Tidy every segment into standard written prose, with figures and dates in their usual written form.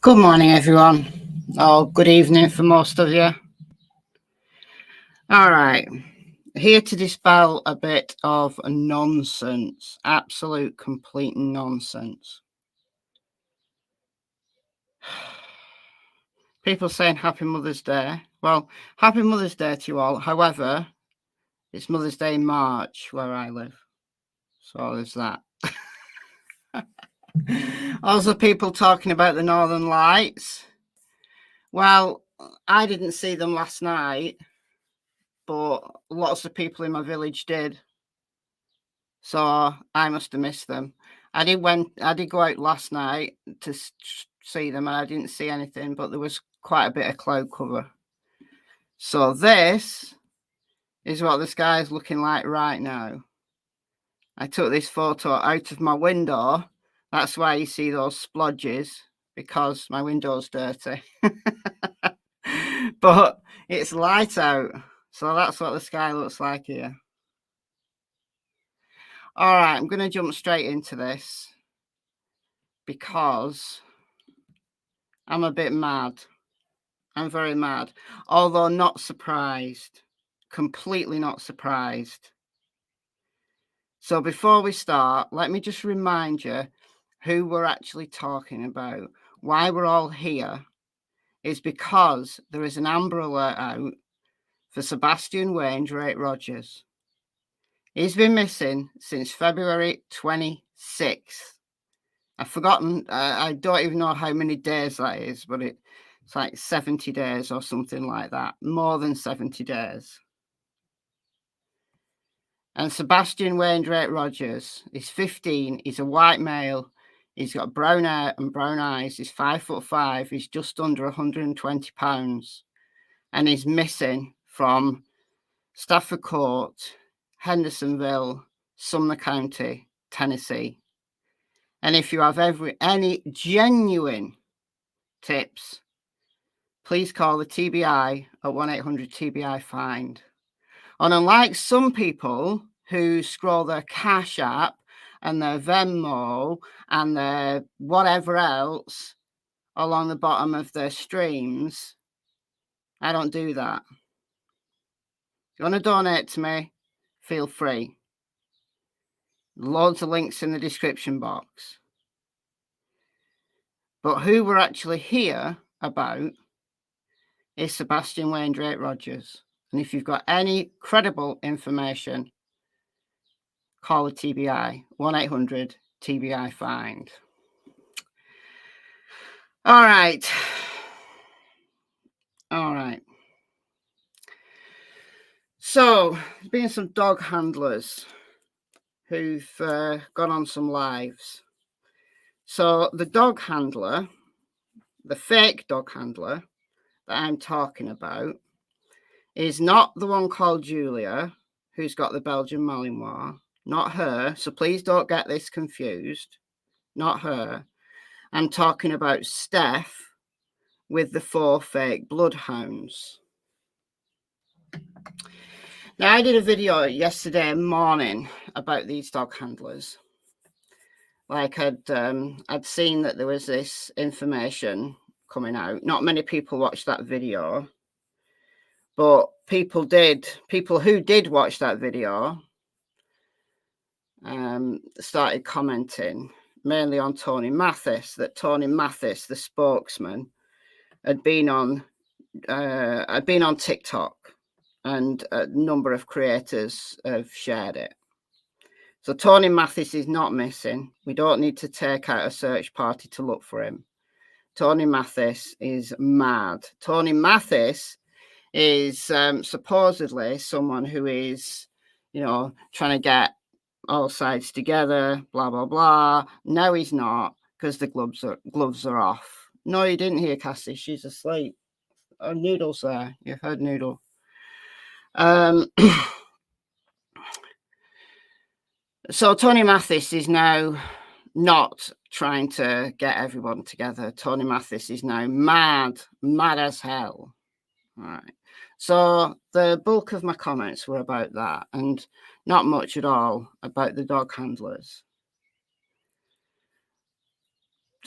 Good morning, everyone. Oh, good evening for most of you. All right. Here to dispel a bit of nonsense. Absolute, complete nonsense. People saying Happy Mother's Day. Well, Happy Mother's Day to you all. However, it's Mother's Day in March where I live. So there's that. Also, people talking about the Northern Lights. Well, I didn't see them last night, but lots of people in my village did. So I must have missed them. I did go out last night to see them, and I didn't see anything, but there was quite a bit of cloud cover. So this is what the sky is looking like right now. I took this photo out of my window. That's why you see those splodges, because my window's dirty. But it's light out, so that's what the sky looks like here. All right, I'm going to jump straight into this because I'm a bit mad. I'm very mad, although not surprised, completely not surprised. So before we start, let me just remind you who we're actually talking about. Why we're all here is because there is an Amber Alert out for Sebastian Rogers. He's been missing since February 26th. I've forgotten, I don't even know how many days that is, but it's like 70 days or something like that, more than 70 days. And Sebastian Rogers is 15, he's a white male, he's got brown hair and brown eyes, he's 5'5", he's just under 120 pounds, and he's missing from Stafford Court, Hendersonville, Sumner County, Tennessee. And if you have any genuine tips, please call the TBI at 1-800-TBI-FIND. And unlike some people who scroll their Cash App and their Venmo and their whatever else along the bottom of their streams, I don't do that. If you want to donate to me, feel free. Loads of links in the description box. But who we're actually here about is Sebastian Rogers. And if you've got any credible information, call the TBI, 1-800-TBI-FIND. All right. So, there's been some dog handlers who've gone on some lives. So, the dog handler, the fake dog handler that I'm talking about, is not the one called Julia, who's got the Belgian Malinois. Not her. So please don't get this confused. Not her. I'm talking about Steph with the 4 fake Bloodhounds. Now, I did a video yesterday morning about these dog handlers. Like I'd seen that there was this information coming out. Not many people watched that video, but people who did watch that video started commenting mainly on Tony Mathis, that Tony Mathis, the spokesman, had been on TikTok, and a number of creators have shared it. So Tony Mathis is not missing. We don't need to take out a search party to look for him. Tony Mathis is mad. Tony Mathis is supposedly someone who is, trying to get all sides together, blah, blah, blah. No, he's not, because the gloves are off. No, you didn't hear Cassie. She's asleep. Oh, Noodle's there. You've heard Noodle. So Tony Mathis is now not trying to get everyone together. Tony Mathis is now mad as hell. All right. So the bulk of my comments were about that, and not much at all about the dog handlers.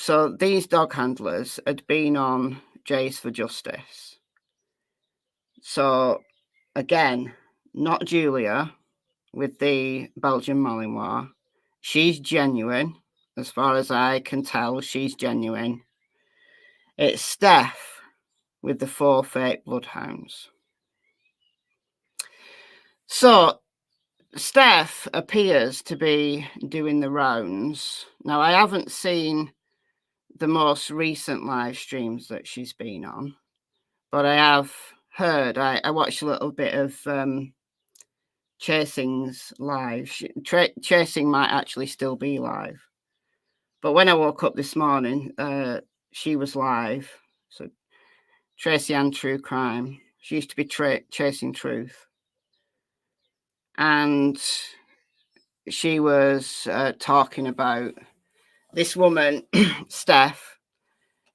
So these dog handlers had been on Jays for Justice. So again, not Julia with the Belgian Malinois. She's genuine. As far as I can tell, she's genuine. It's Steph with the 4 fake Bloodhounds. So Steph appears to be doing the rounds. Now, I haven't seen the most recent live streams that she's been on, but I have heard, I watched a little bit of Chasing's live. Chasing might actually still be live. But when I woke up this morning, she was live. So Tracy and True Crime. She used to be Chasing Truth. And she was talking about this woman, Steph,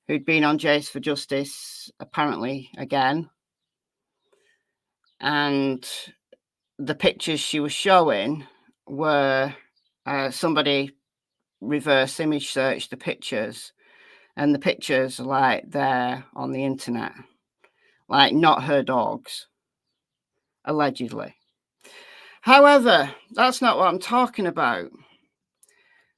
who'd been on Jays for Justice, apparently, again. And the pictures she was showing were somebody reverse image searched the pictures, and the pictures are like there on the internet, like not her dogs, allegedly. However, that's not what I'm talking about,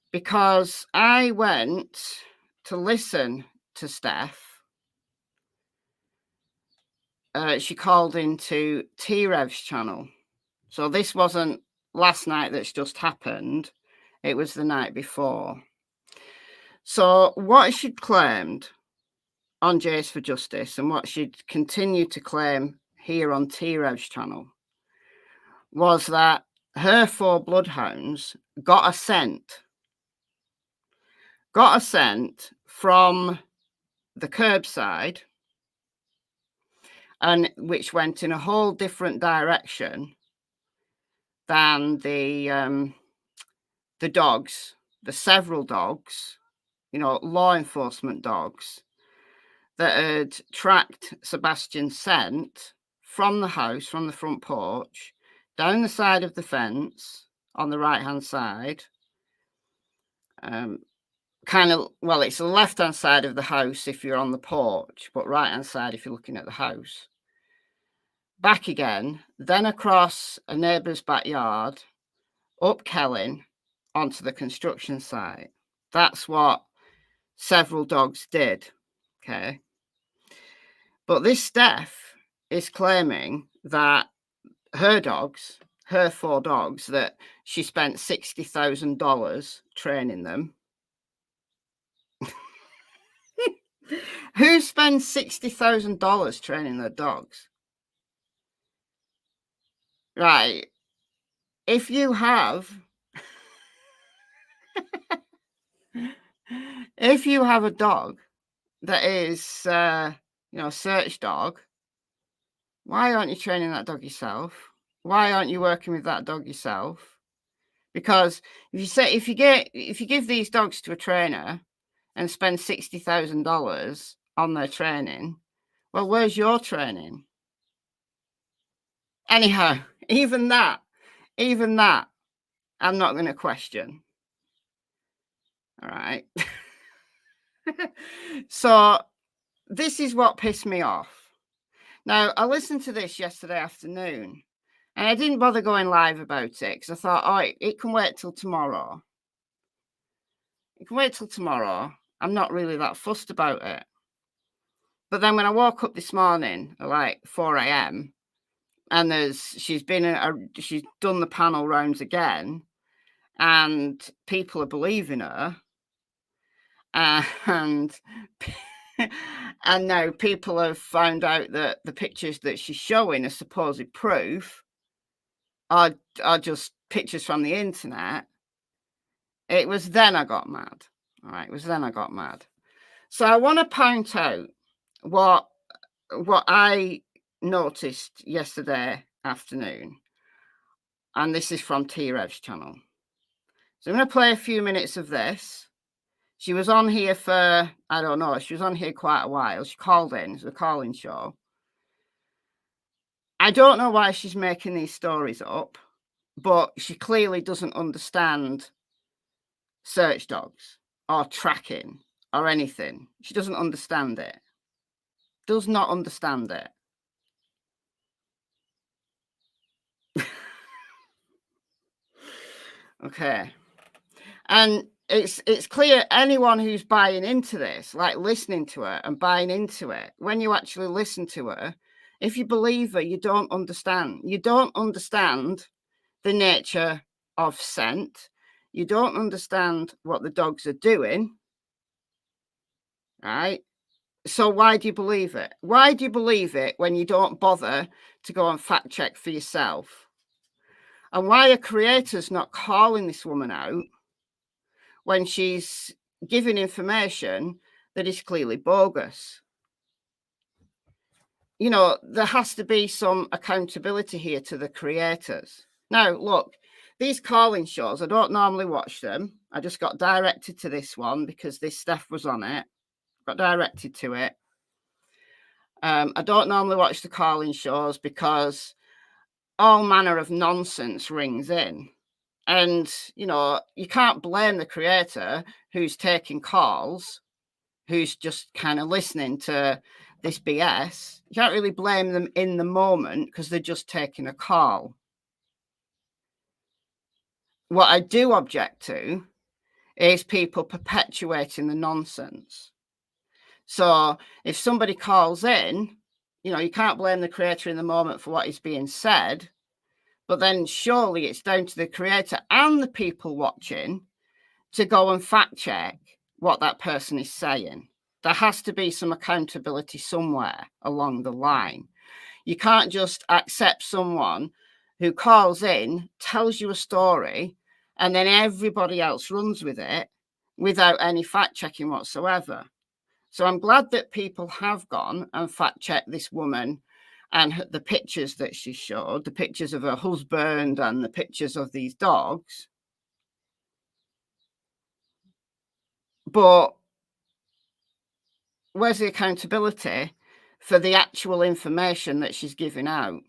because I went to listen to Steph. She called into T-Rev's channel. So this wasn't last night that's just happened. It was the night before. So what she'd claimed on Jays for Justice and what she'd continued to claim here on T-Rev's channel was that her 4 Bloodhounds got a scent from the curbside, and which went in a whole different direction than the dogs, the several dogs, you know, law enforcement dogs that had tracked Sebastian's scent from the house, from the front porch, down the side of the fence on the right-hand side. Kind of, well, it's the left-hand side of the house if you're on the porch, but right-hand side if you're looking at the house. Back again, then across a neighbour's backyard, up Kelling, onto the construction site. That's what several dogs did, okay? But this Steph is claiming that her dogs, her 4 dogs, that she spent $60,000 training them. Who spends $60,000 training their dogs? Right. If you have a dog that is you know, a search dog, why aren't you training that dog yourself? Why aren't you working with that dog yourself? Because if you give these dogs to a trainer and spend $60,000 on their training, well, where's your training? Anyhow, even that, I'm not going to question. All right. So this is what pissed me off. Now, I listened to this yesterday afternoon, and I didn't bother going live about it because I thought, oh, it can wait till tomorrow. It can wait till tomorrow. I'm not really that fussed about it. But then when I woke up this morning at like 4 a.m. and she's done the panel rounds again, and people are believing her, and and now people have found out that the pictures that she's showing as supposed proof are just pictures from the internet. It was then I got mad. All right, it was then I got mad. So I want to point out what I noticed yesterday afternoon, and this is from T-Rev's channel. So I'm going to play a few minutes of this. She was on here for, I don't know, she was on here quite a while. She called in, it was a call-in show. I don't know why she's making these stories up, but she clearly doesn't understand search dogs or tracking or anything. She doesn't understand it. Does not understand it. Okay. And it's clear anyone who's buying into this, like listening to her and buying into it, when you actually listen to her, if you believe her, you don't understand. You don't understand the nature of scent. You don't understand what the dogs are doing, right? So why do you believe it? Why do you believe it when you don't bother to go and fact check for yourself? And why are creators not calling this woman out when she's giving information that is clearly bogus? You know, there has to be some accountability here to the creators. Now, look, these calling shows, I don't normally watch them. I just got directed to this one because this Steph was on it. Got directed to it. I don't normally watch the calling shows because all manner of nonsense rings in. And, you know, you can't blame the creator who's taking calls, who's just kind of listening to this BS. You can't really blame them in the moment because they're just taking a call. What I do object to is people perpetuating the nonsense. So if somebody calls in, you know, you can't blame the creator in the moment for what is being said, but then surely it's down to the creator and the people watching to go and fact check what that person is saying. There has to be some accountability somewhere along the line. You can't just accept someone who calls in, tells you a story, and then everybody else runs with it without any fact checking whatsoever. So I'm glad that people have gone and fact checked this woman and the pictures that she showed, the pictures of her husband and the pictures of these dogs. But where's the accountability for the actual information that she's giving out?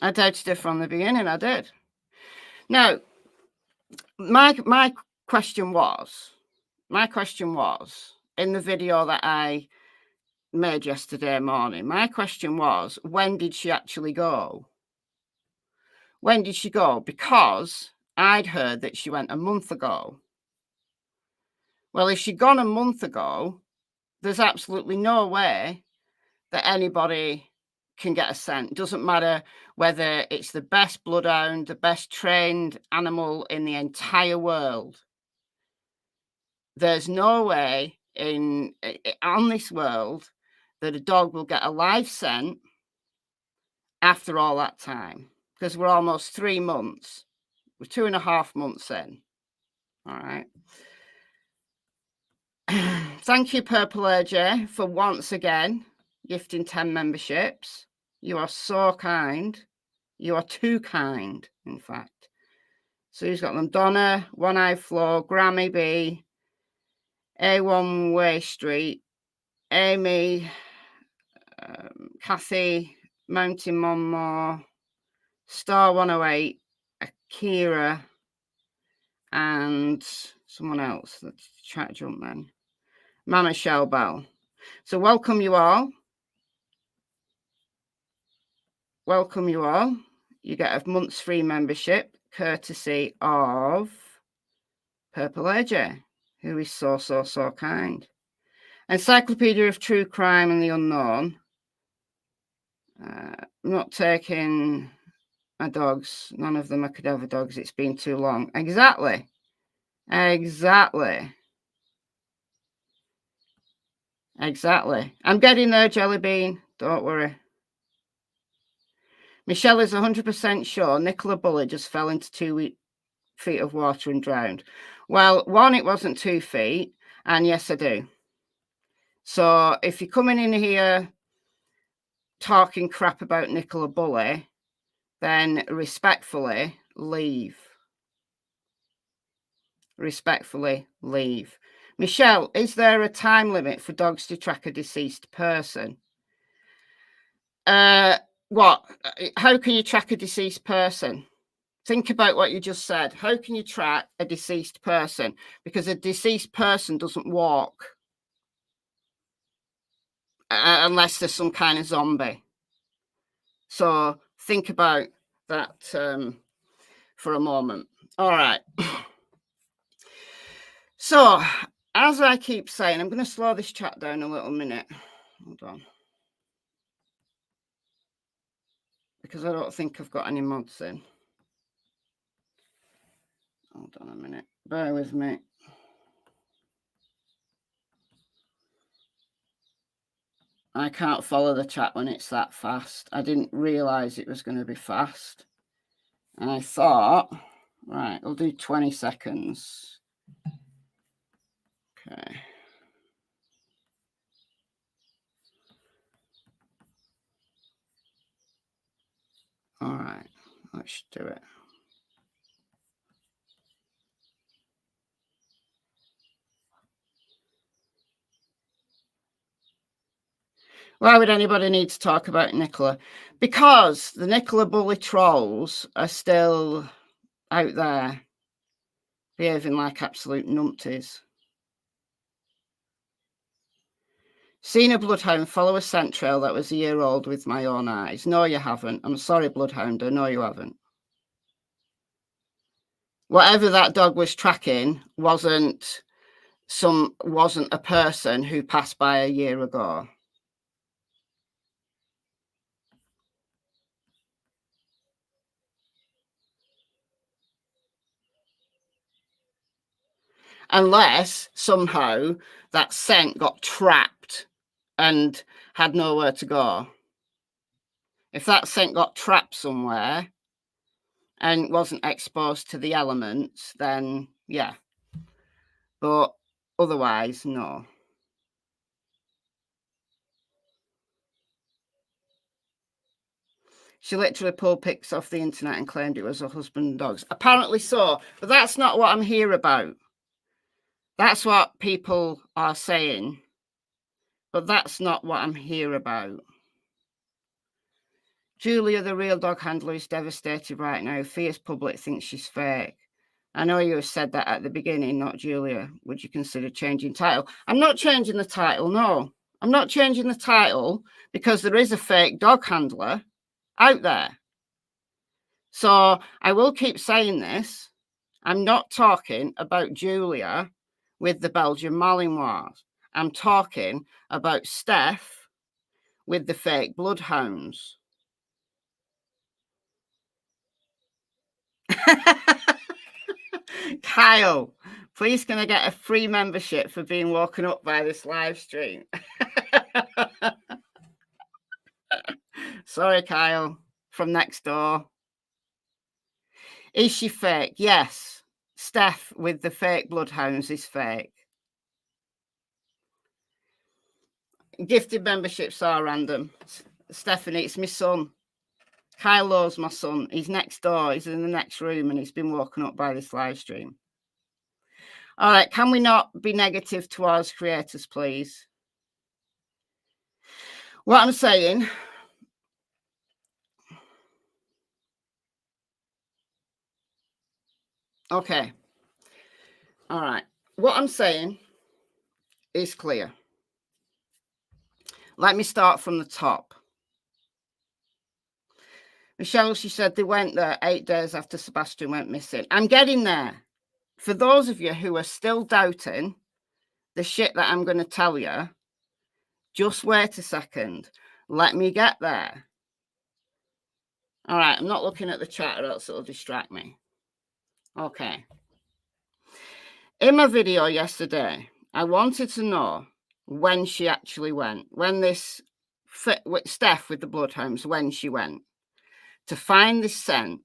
I doubted her from the beginning, I did. Now, my question was, in the video that I made yesterday morning, my question was, when did she actually go? When did she go? Because I'd heard that she went a month ago. Well, if she'd gone a month ago, there's absolutely no way that anybody can get a scent. It doesn't matter whether it's the best bloodhound, the best trained animal in the entire world. There's no way on this world that a dog will get a live scent after all that time, because we're almost 3 months. We're 2.5 months in. All right. Thank you, Purple AJ, for once again gifting 10 memberships. You are so kind. You are too kind, in fact. So who's got them? Donna, One Eye Floor, Grammy B, A1 Way Street, Amy, Cassie, Mountain Monmore, Star 108, Akira, and someone else. Let's chat jump then. Mama Shell Bell. So welcome you all. Welcome you all. You get a month's free membership courtesy of Purple AJ, who is so kind. Encyclopedia of True Crime and the Unknown. I'm not taking my dogs. None of them are cadaver dogs. It's been too long. Exactly. I'm getting there, Jelly Bean. Don't worry. Michelle is 100% sure Nicola Bully just fell into 2 feet of water and drowned. Well, one, it wasn't 2 feet. And yes, I do. So if you're coming in here talking crap about Nicola Bully, then respectfully leave. Respectfully leave. Michelle, is there a time limit for dogs to track a deceased person? What? How can you track a deceased person? Think about what you just said. How can you track a deceased person? Because a deceased person doesn't walk unless there's some kind of zombie. So think about that for a moment. All right. So, as I keep saying, I'm going to slow this chat down a little minute. Hold on. Because I don't think I've got any mods in. Hold on a minute. Bear with me. I can't follow the chat when it's that fast. I didn't realise it was going to be fast. And I thought, right, we'll do 20 seconds. Okay. All right, let's do it. Why would anybody need to talk about Nicola? Because the Nicola bully trolls are still out there behaving like absolute numpties. Seen a bloodhound follow a scent trail that was a year old with my own eyes. No, you haven't. I'm sorry, bloodhounder. No, you haven't. Whatever that dog was tracking wasn't a person who passed by a year ago. Unless somehow that scent got trapped and had nowhere to go. If that scent got trapped somewhere and wasn't exposed to the elements, then yeah. But otherwise, no. She literally pulled pics off the internet and claimed it was her husband and dogs. Apparently so, but that's not what I'm here about. That's what people are saying, but that's not what I'm here about. Julia, the real dog handler, is devastated right now. Fierce public thinks she's fake. I know you have said that at the beginning, not Julia. Would you consider changing title? I'm not changing the title, no. I'm not changing the title because there is a fake dog handler out there. So I will keep saying this. I'm not talking about Julia with the Belgian Malinois. I'm talking about Steph with the fake bloodhounds. Kyle, please can I get a free membership for being woken up by this live stream? Sorry, Kyle, from next door. Is she fake? Yes. Steph with the fake bloodhounds is fake. Gifted memberships are random. Stephanie, it's my son. Kyle loves my son. He's next door. He's in the next room and he's been woken up by this live stream. All right, can we not be negative towards creators, please? What I'm saying... Okay. All right. What I'm saying is clear. Let me start from the top. Michelle, she said they went there 8 days after Sebastian went missing. I'm getting there. For those of you who are still doubting the shit that I'm going to tell you, just wait a second. Let me get there. All right, I'm not looking at the chat or else it'll distract me. Okay. In my video yesterday, I wanted to know when she actually went, when this Steph with the bloodhounds, when she went to find this scent,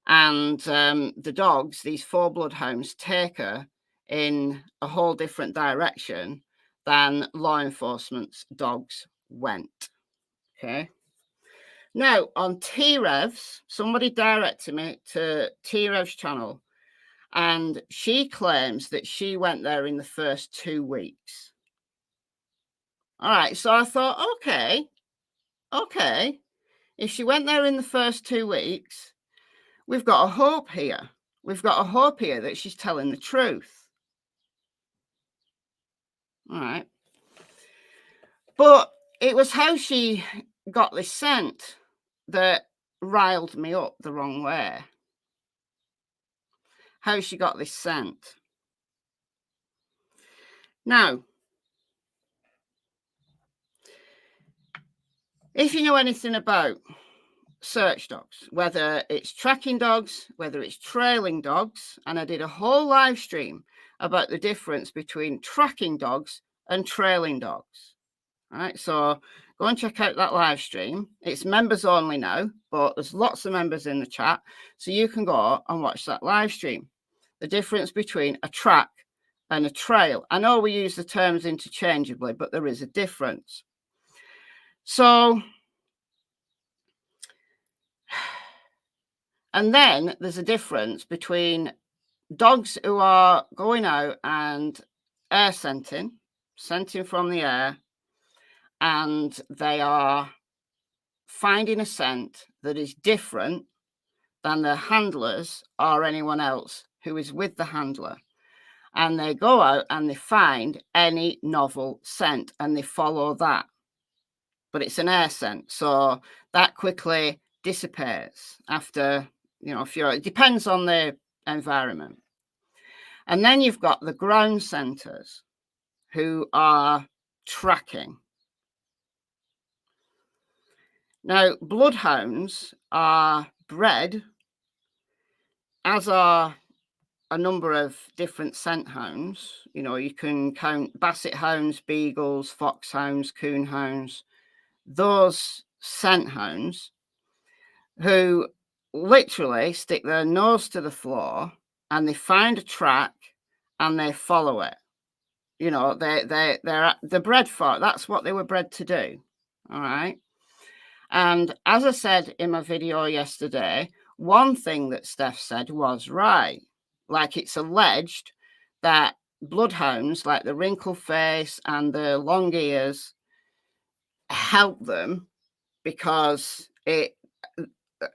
and the dogs, these 4 bloodhounds, take her in a whole different direction than law enforcement's dogs went. Okay. Now on T-Rev's, somebody directed me to T-Rev's channel, and she claims that she went there in the first 2 weeks. All right, so I thought, okay. If she went there in the first 2 weeks, we've got a hope here. We've got a hope here that she's telling the truth. All right. But it was how she got this scent that riled me up the wrong way. How she got this scent. Now, if you know anything about search dogs, whether it's tracking dogs, whether it's trailing dogs, and I did a whole live stream about the difference between tracking dogs and trailing dogs. All right, so go and check out that live stream. It's members only now, but there's lots of members in the chat, so you can go and watch that live stream. The difference between a track and a trail. I know we use the terms interchangeably, but there is a difference. So, and then there's a difference between dogs who are going out and air scenting from the air, and they are finding a scent that is different than the handlers or anyone else who is with the handler. And they go out and they find any novel scent and they follow that. But it's an air scent, so that quickly dissipates after, it depends on the environment. And then you've got the ground scenters who are tracking. Now, bloodhounds are bred, as are a number of different scent hounds. You can count basset hounds, beagles, foxhounds, coonhounds, those scent hounds who literally stick their nose to the floor and they find a track and they follow it. They're bred for it. That's what they were bred to do. All right. And as I said in my video yesterday, one thing that Steph said was right. Like, it's alleged that bloodhounds, like the wrinkle face and the long ears, help them because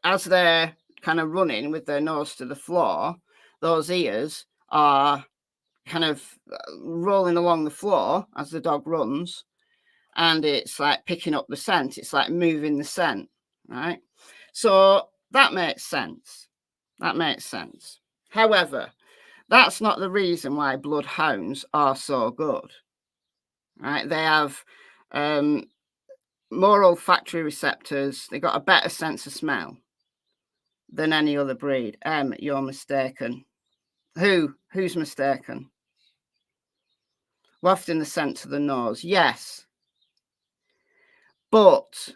as they're kind of running with their nose to the floor, those ears are kind of rolling along the floor as the dog runs, and it's like picking up the scent. It's like moving the scent, right? So that makes sense. However, that's not the reason why bloodhounds are so good, right? They have more olfactory receptors. They got a better sense of smell than any other breed. You're mistaken. Who's mistaken? Wafting the scent to the nose. Yes. But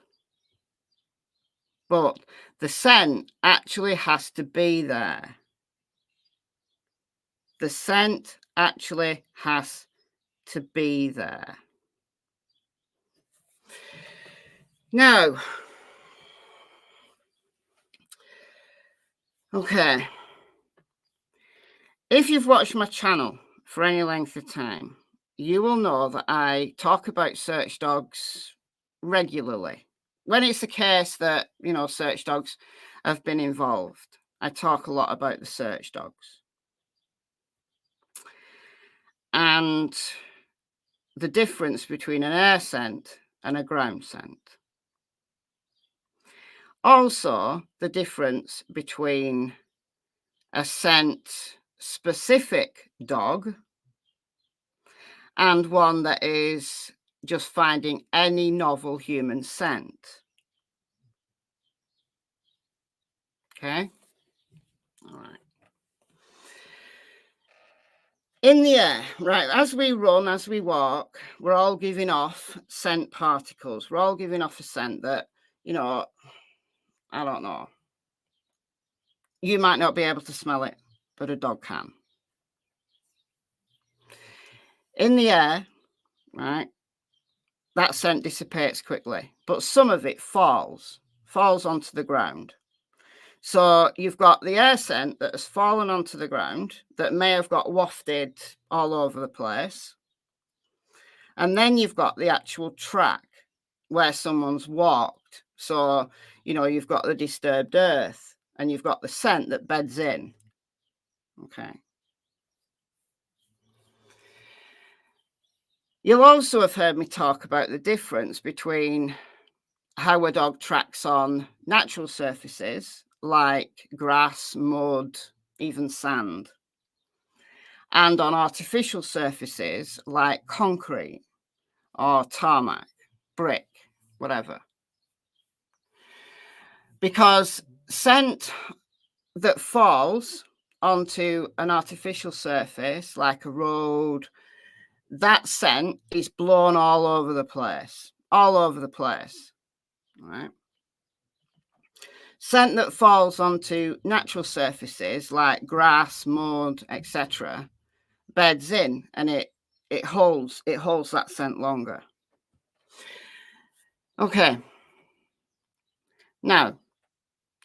the scent actually has to be there. The scent actually has to be there. Now, okay, if you've watched my channel for any length of time, you will know that I talk about search dogs regularly. When it's the case that, search dogs have been involved, I talk a lot about the search dogs. And the difference between an air scent and a ground scent. Also, the difference between a scent specific dog and one that is just finding any novel human scent. Okay? All right. In the air, right, as we run, as we walk, we're all giving off scent particles. We're all giving off a scent that, I don't know. You might not be able to smell it, but a dog can. In the air, right, that scent dissipates quickly, but some of it falls onto the ground. So you've got the air scent that has fallen onto the ground that may have got wafted all over the place. And then you've got the actual track where someone's walked. So, you've got the disturbed earth and you've got the scent that beds in. Okay. You'll also have heard me talk about the difference between how a dog tracks on natural surfaces like grass, mud, even sand, and on artificial surfaces like concrete or tarmac, brick, whatever. Because scent that falls onto an artificial surface like a road, that scent is blown all over the place, right? Scent that falls onto natural surfaces like grass, mud, etc., beds in, and it holds that scent longer. Okay. Now,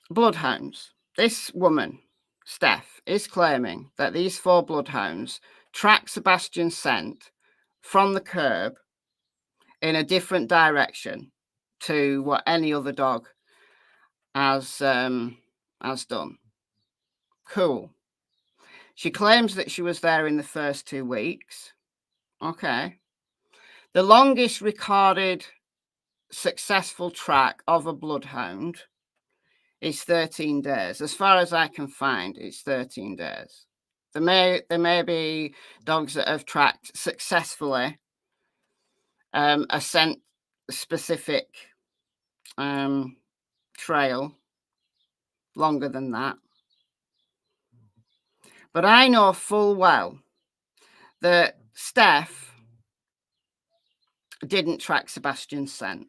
bloodhounds. This woman, Steph, is claiming that these 4 bloodhounds track Sebastian's scent from the curb in a different direction to what any other dog has done. Cool. She claims that she was there in the first 2 weeks. Okay. The longest recorded successful track of a bloodhound is 13 days. As far as I can find, it's 13 days. There may be dogs that have tracked successfully a scent specific trail longer than that. But I know full well that Steph didn't track Sebastian's scent.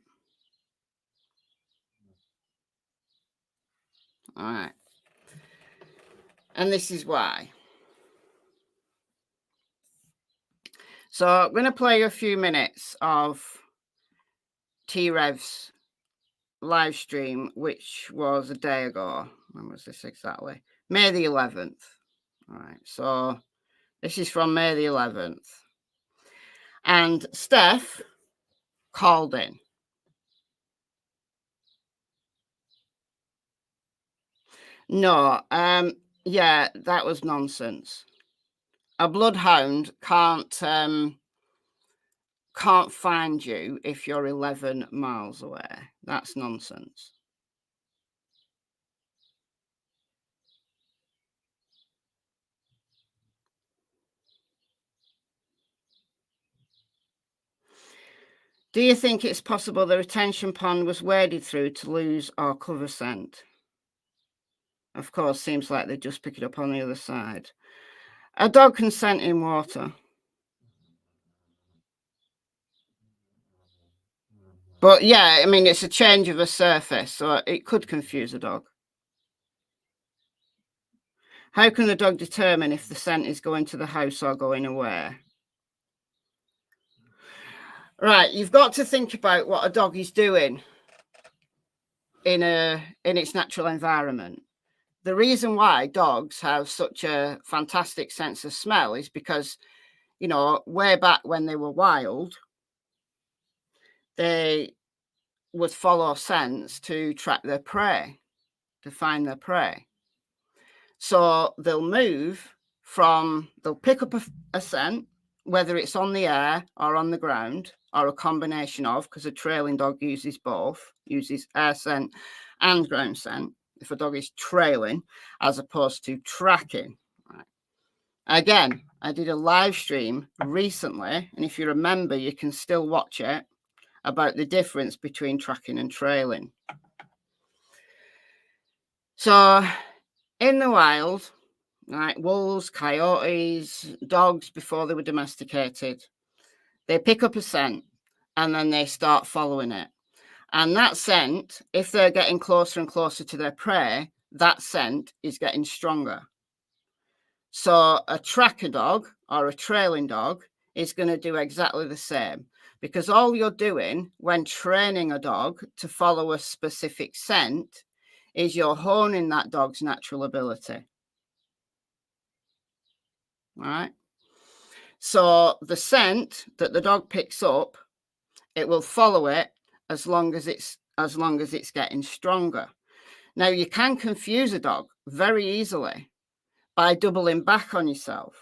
All right. And this is why. So I'm going to play a few minutes of T-Rev's live stream, which was a day ago. When was this exactly? May the 11th. All right. So this is from May the 11th. And Steph called in. No, yeah, that was nonsense. A bloodhound can't find you if you're 11 miles away. That's nonsense. Do you think it's possible the retention pond was waded through to lose or cover scent? Of course, seems like they just pick it up on the other side. A dog can scent in water. But yeah, I mean, it's a change of a surface, so it could confuse a dog. How can the dog determine if the scent is going to the house or going away? Right, you've got to think about what a dog is doing in its natural environment. The reason why dogs have such a fantastic sense of smell is because, you know, way back when they were wild, they would follow scents to track their prey, to find their prey. So they'll pick up a scent, whether it's on the air or on the ground, or a combination of, because a trailing dog uses both, uses air scent and ground scent, if a dog is trailing, as opposed to tracking. Right. Again, I did a live stream recently, and if you remember, you can still watch it, about the difference between tracking and trailing. So in the wild, like wolves, coyotes, dogs before they were domesticated, they pick up a scent and then they start following it. And that scent, if they're getting closer and closer to their prey, that scent is getting stronger. So a tracker dog or a trailing dog is going to do exactly the same, because all you're doing when training a dog to follow a specific scent is you're honing that dog's natural ability. All right. So the scent that the dog picks up, it will follow it as long as it's getting stronger. Now, you can confuse a dog very easily by doubling back on yourself,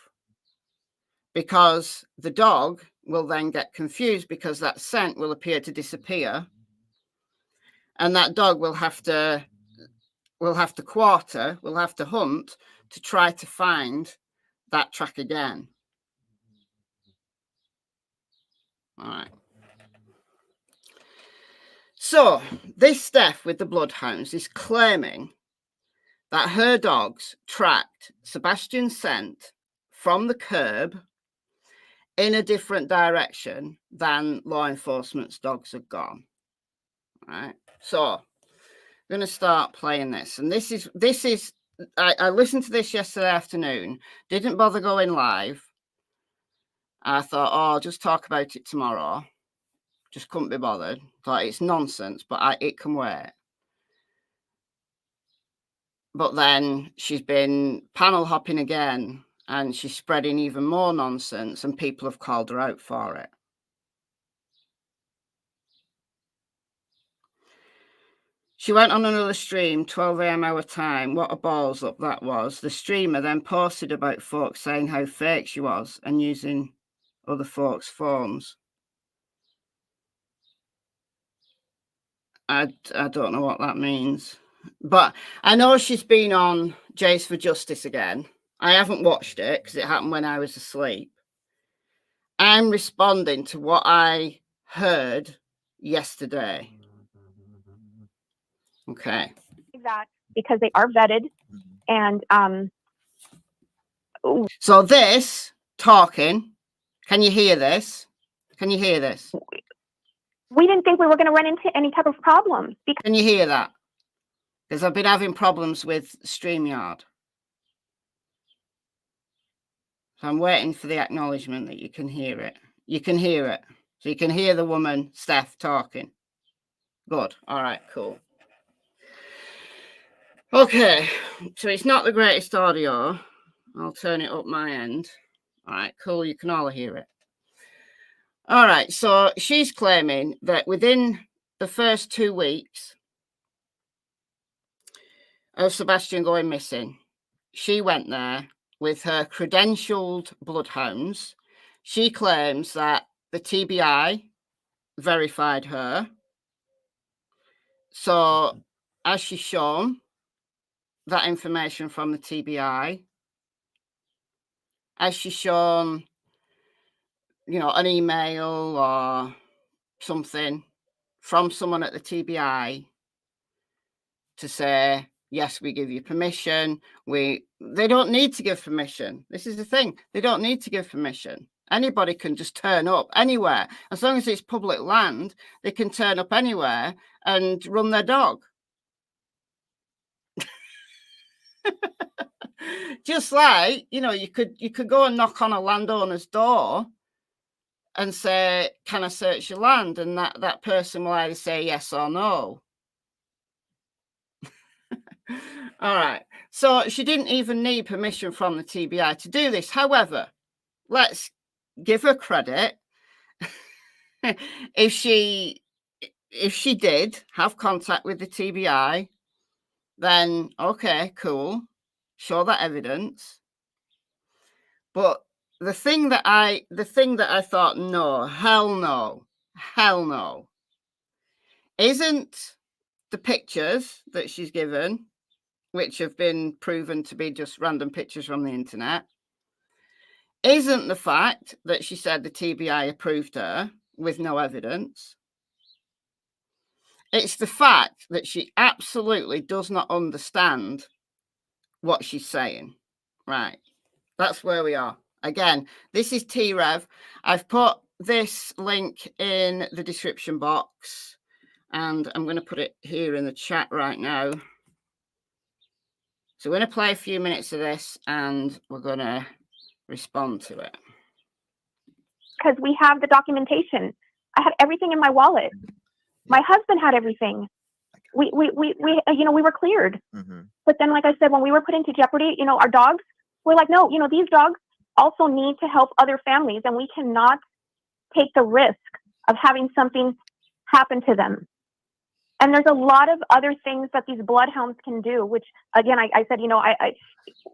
because the dog will then get confused because that scent will appear to disappear, and that dog will have to quarter, will have to hunt to try to find that track again. All right. So this Steph with the Bloodhounds is claiming that her dogs tracked Sebastian's scent from the curb in a different direction than law enforcement's dogs had gone. All right. So I'm going to start playing this. And this is I listened to this yesterday afternoon, didn't bother going live. I thought, oh, I'll just talk about it tomorrow. Just couldn't be bothered. Thought it's nonsense, but it can wait. But then she's been panel hopping again, and she's spreading even more nonsense, and people have called her out for it. She went on another stream, 12 a.m. our time. What a balls up that was. The streamer then posted about folks saying how fake she was and using other folks' phones. I don't know what that means. But I know she's been on Jays for Justice again. I haven't watched it because it happened when I was asleep. I'm responding to what I heard yesterday. Okay. That because they are vetted, and so this talking, can you hear this? Can you hear this? We didn't think we were going to run into any type of problem. Can you hear that? Because I've been having problems with StreamYard. So I'm waiting for the acknowledgement that you can hear it. You can hear it. So you can hear the woman, Steph, talking. Good. All right, cool. Okay, so it's not the greatest audio. I'll turn it up my end. All right, cool. You can all hear it. All right, so she's claiming that within the first 2 weeks of Sebastian going missing, she went there with her credentialed bloodhounds. She claims that the TBI verified her. So as she's shown that information from the TBI, as she's shown, you know, an email or something from someone at the TBI to say, yes, we give you permission. They don't need to give permission. This is the thing. They don't need to give permission. Anybody can just turn up anywhere. As long as it's public land, they can turn up anywhere and run their dog. Just like, you know, you could go and knock on a landowner's door and say, can I search your land? And that person will either say yes or no. All right. So she didn't even need permission from the TBI to do this. However, let's give her credit. If she did have contact with the TBI, then okay, cool. Show that evidence. But the thing that I thought, no, hell no, isn't the pictures that she's given, which have been proven to be just random pictures from the internet, isn't the fact that she said the TBI approved her with no evidence. It's the fact that she absolutely does not understand what she's saying. Right. That's where we are. Again, this is T-Rev. I've put this link in the description box, and I'm going to put it here in the chat right now. So we're going to play a few minutes of this, and we're going to respond to it. Because we have the documentation. I had everything in my wallet. My husband had everything. We were cleared. Mm-hmm. But then, like I said, when we were put into jeopardy, you know, our dogs, we're like, no, you know, these dogs also need to help other families, and we cannot take the risk of having something happen to them. And there's a lot of other things that these bloodhounds can do, which again, I said, you know,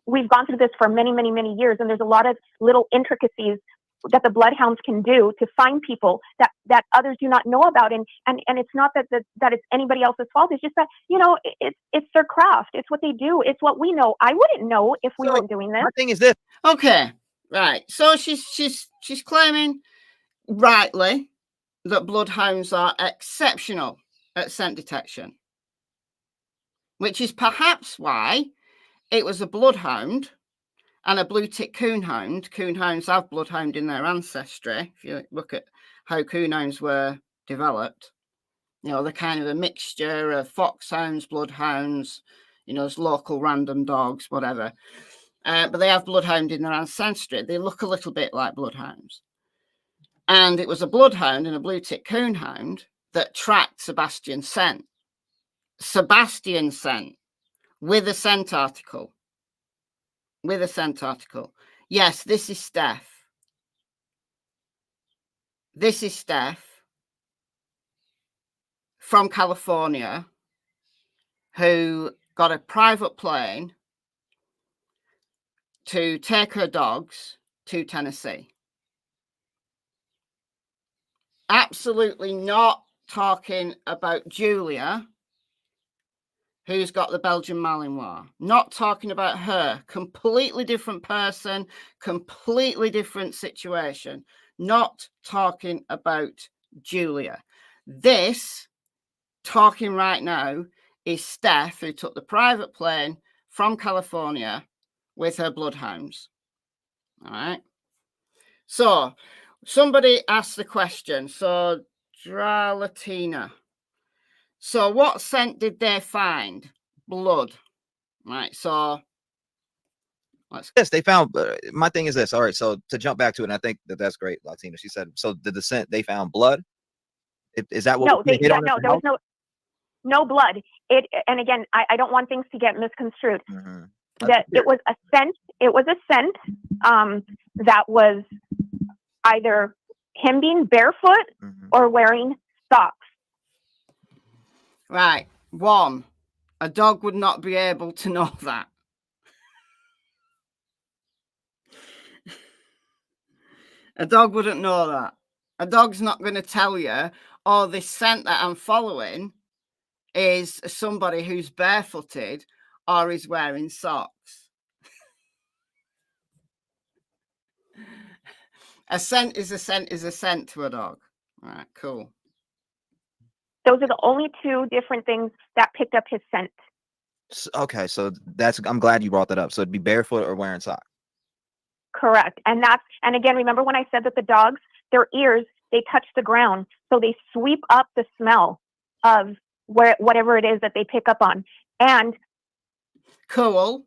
we've gone through this for many, many, many years, and there's a lot of little intricacies that the bloodhounds can do to find people that others do not know about. And it's not that it's anybody else's fault. It's just that, you know, it's their craft. It's what they do. It's what we know. I wouldn't know if we weren't doing this. My thing is this. Okay, right. So she's claiming rightly that bloodhounds are exceptional at scent detection, which is perhaps why it was a bloodhound and a blue tick coonhound. Coonhounds have bloodhound in their ancestry. If you look at how coonhounds were developed, you know, they're kind of a mixture of foxhounds, bloodhounds, you know, local random dogs, whatever. But they have bloodhound in their ancestry. They look a little bit like bloodhounds. And it was a bloodhound and a blue tick coonhound that tracked Sebastian's scent. Sebastian's scent with a scent article. With a scent article. Yes, this is Steph. This is Steph from California who got a private plane to take her dogs to Tennessee. Absolutely not talking about Julia, who's got the Belgian Malinois. Not talking about her. Completely different person, completely different situation. Not talking about Julia. This, talking right now, is Steph, who took the private plane from California with her bloodhounds. All right. So, somebody asked the question. So, Dralatina. So what scent did they find? Blood. Right. So yes, they found. My thing is this. All right. So to jump back to it, and I think that's great, Latina. She said. So did the scent they found blood? Is that what? No, there was no blood. And again, I don't want things to get misconstrued. Mm-hmm. That it was a scent. It was a scent that was either him being barefoot or wearing socks. Right. One, a dog would not be able to know that. A dog wouldn't know that. A dog's not going to tell you, oh, this scent that I'm following is somebody who's barefooted or is wearing socks. A scent is a scent is a scent to a dog. All right, cool. Those are the only two different things that picked up his scent. Okay, so I'm glad you brought that up. So it'd be barefoot or wearing socks. Correct. And again, remember when I said that the dogs, their ears, they touch the ground. So they sweep up the smell of whatever it is that they pick up on. And cool.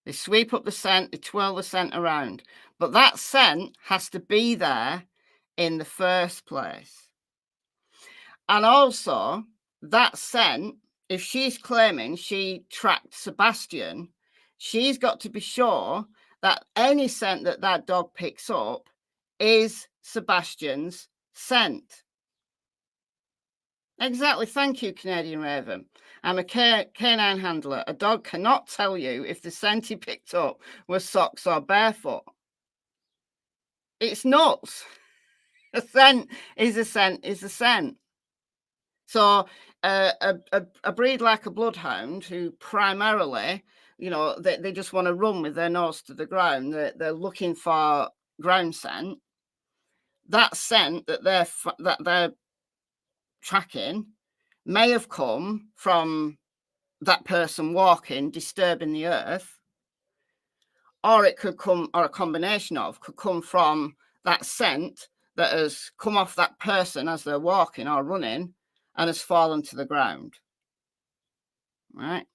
They sweep up the scent, they twirl the scent around. But that scent has to be there in the first place. And also, that scent, if she's claiming she tracked Sebastian, she's got to be sure that any scent that dog picks up is Sebastian's scent. Exactly. Thank you, Canadian Raven. I'm a canine handler. A dog cannot tell you if the scent he picked up was socks or barefoot. It's nuts. A scent is a scent is a scent. So a breed like a bloodhound who primarily, you know, they just want to run with their nose to the ground. They're looking for ground scent. That scent that they're tracking may have come from that person walking, disturbing the earth, or it could come, or a combination of, could come from that scent that has come off that person as they're walking or running and has fallen to the ground. Right?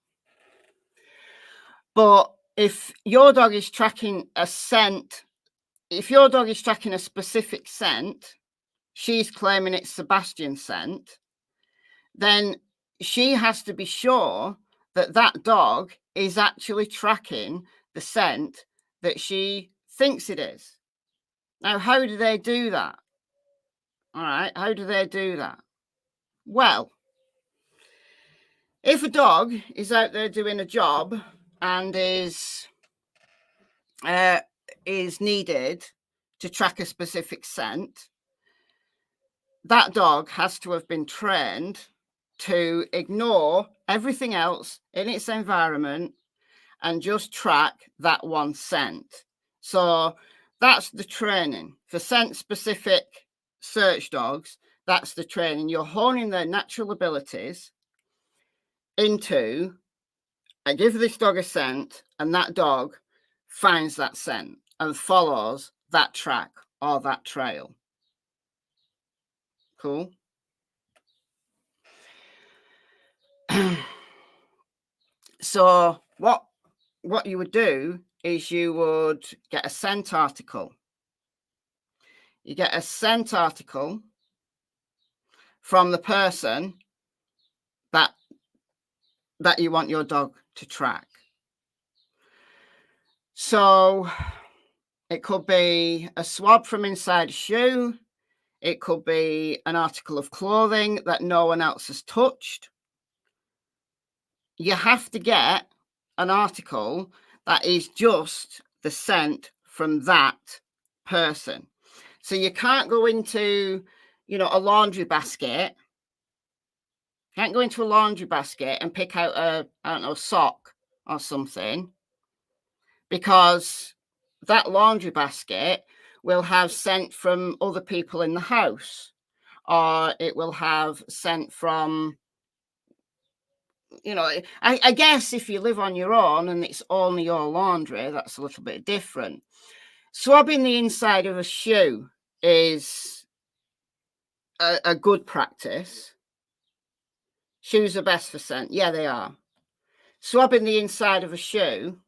But if your dog is tracking a scent, if your dog is tracking a specific scent, she's claiming it's Sebastian's scent, then she has to be sure that that dog is actually tracking the scent that she thinks it is. Now, how do they do that? All right. How do they do that? Well, if a dog is out there doing a job and is needed to track a specific scent, that dog has to have been trained to ignore everything else in its environment and just track that one scent. So that's the training for scent-specific search dogs. That's the training. You're honing their natural abilities into, I give this dog a scent, and that dog finds that scent and follows that track or that trail. Cool. So what you would do is you would get a scent article. You get a scent article from the person that you want your dog to track. So it could be a swab from inside a shoe. It could be an article of clothing that no one else has touched. You have to get an article that is just the scent from that person. So you can't go into, a laundry basket. Can't go into a laundry basket and pick out a sock or something, because that laundry basket will have scent from other people in the house, or it will have scent from, I guess if you live on your own and it's only your laundry, that's a little bit different. Swabbing the inside of a shoe is a good practice. Shoes are best for scent. Yeah, they are. Swabbing the inside of a shoe,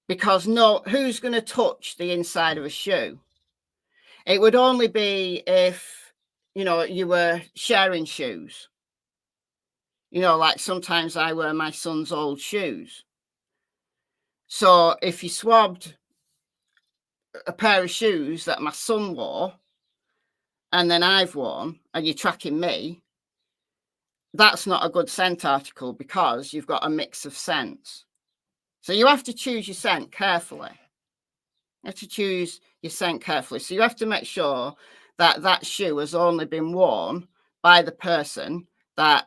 because who's going to touch the inside of a shoe? It would only be if, you were sharing shoes. Like sometimes I wear my son's old shoes. So if you swabbed a pair of shoes that my son wore and then I've worn and you're tracking me, that's not a good scent article, because you've got a mix of scents. So you have to choose your scent carefully. You have to choose your scent carefully. So you have to make sure that that shoe has only been worn by the person that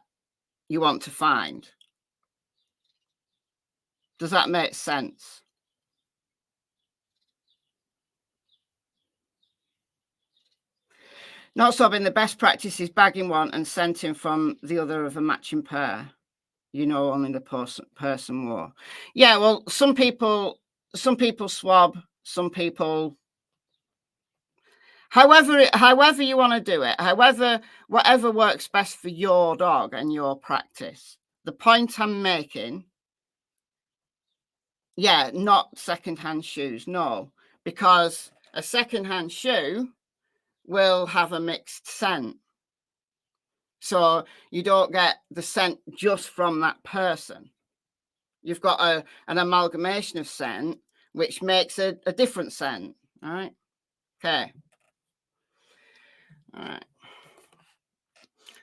you want to find. Does that make sense? Not swabbing, the best practice is bagging one and scenting from the other of a matching pair. Only the person wore. Yeah, well, some people swab, some people. However you want to do it, whatever works best for your dog and your practice. The point I'm making, yeah, not secondhand shoes, no, because a secondhand shoe will have a mixed scent. So you don't get the scent just from that person. You've got an amalgamation of scent, which makes a different scent. All right. Okay. All right.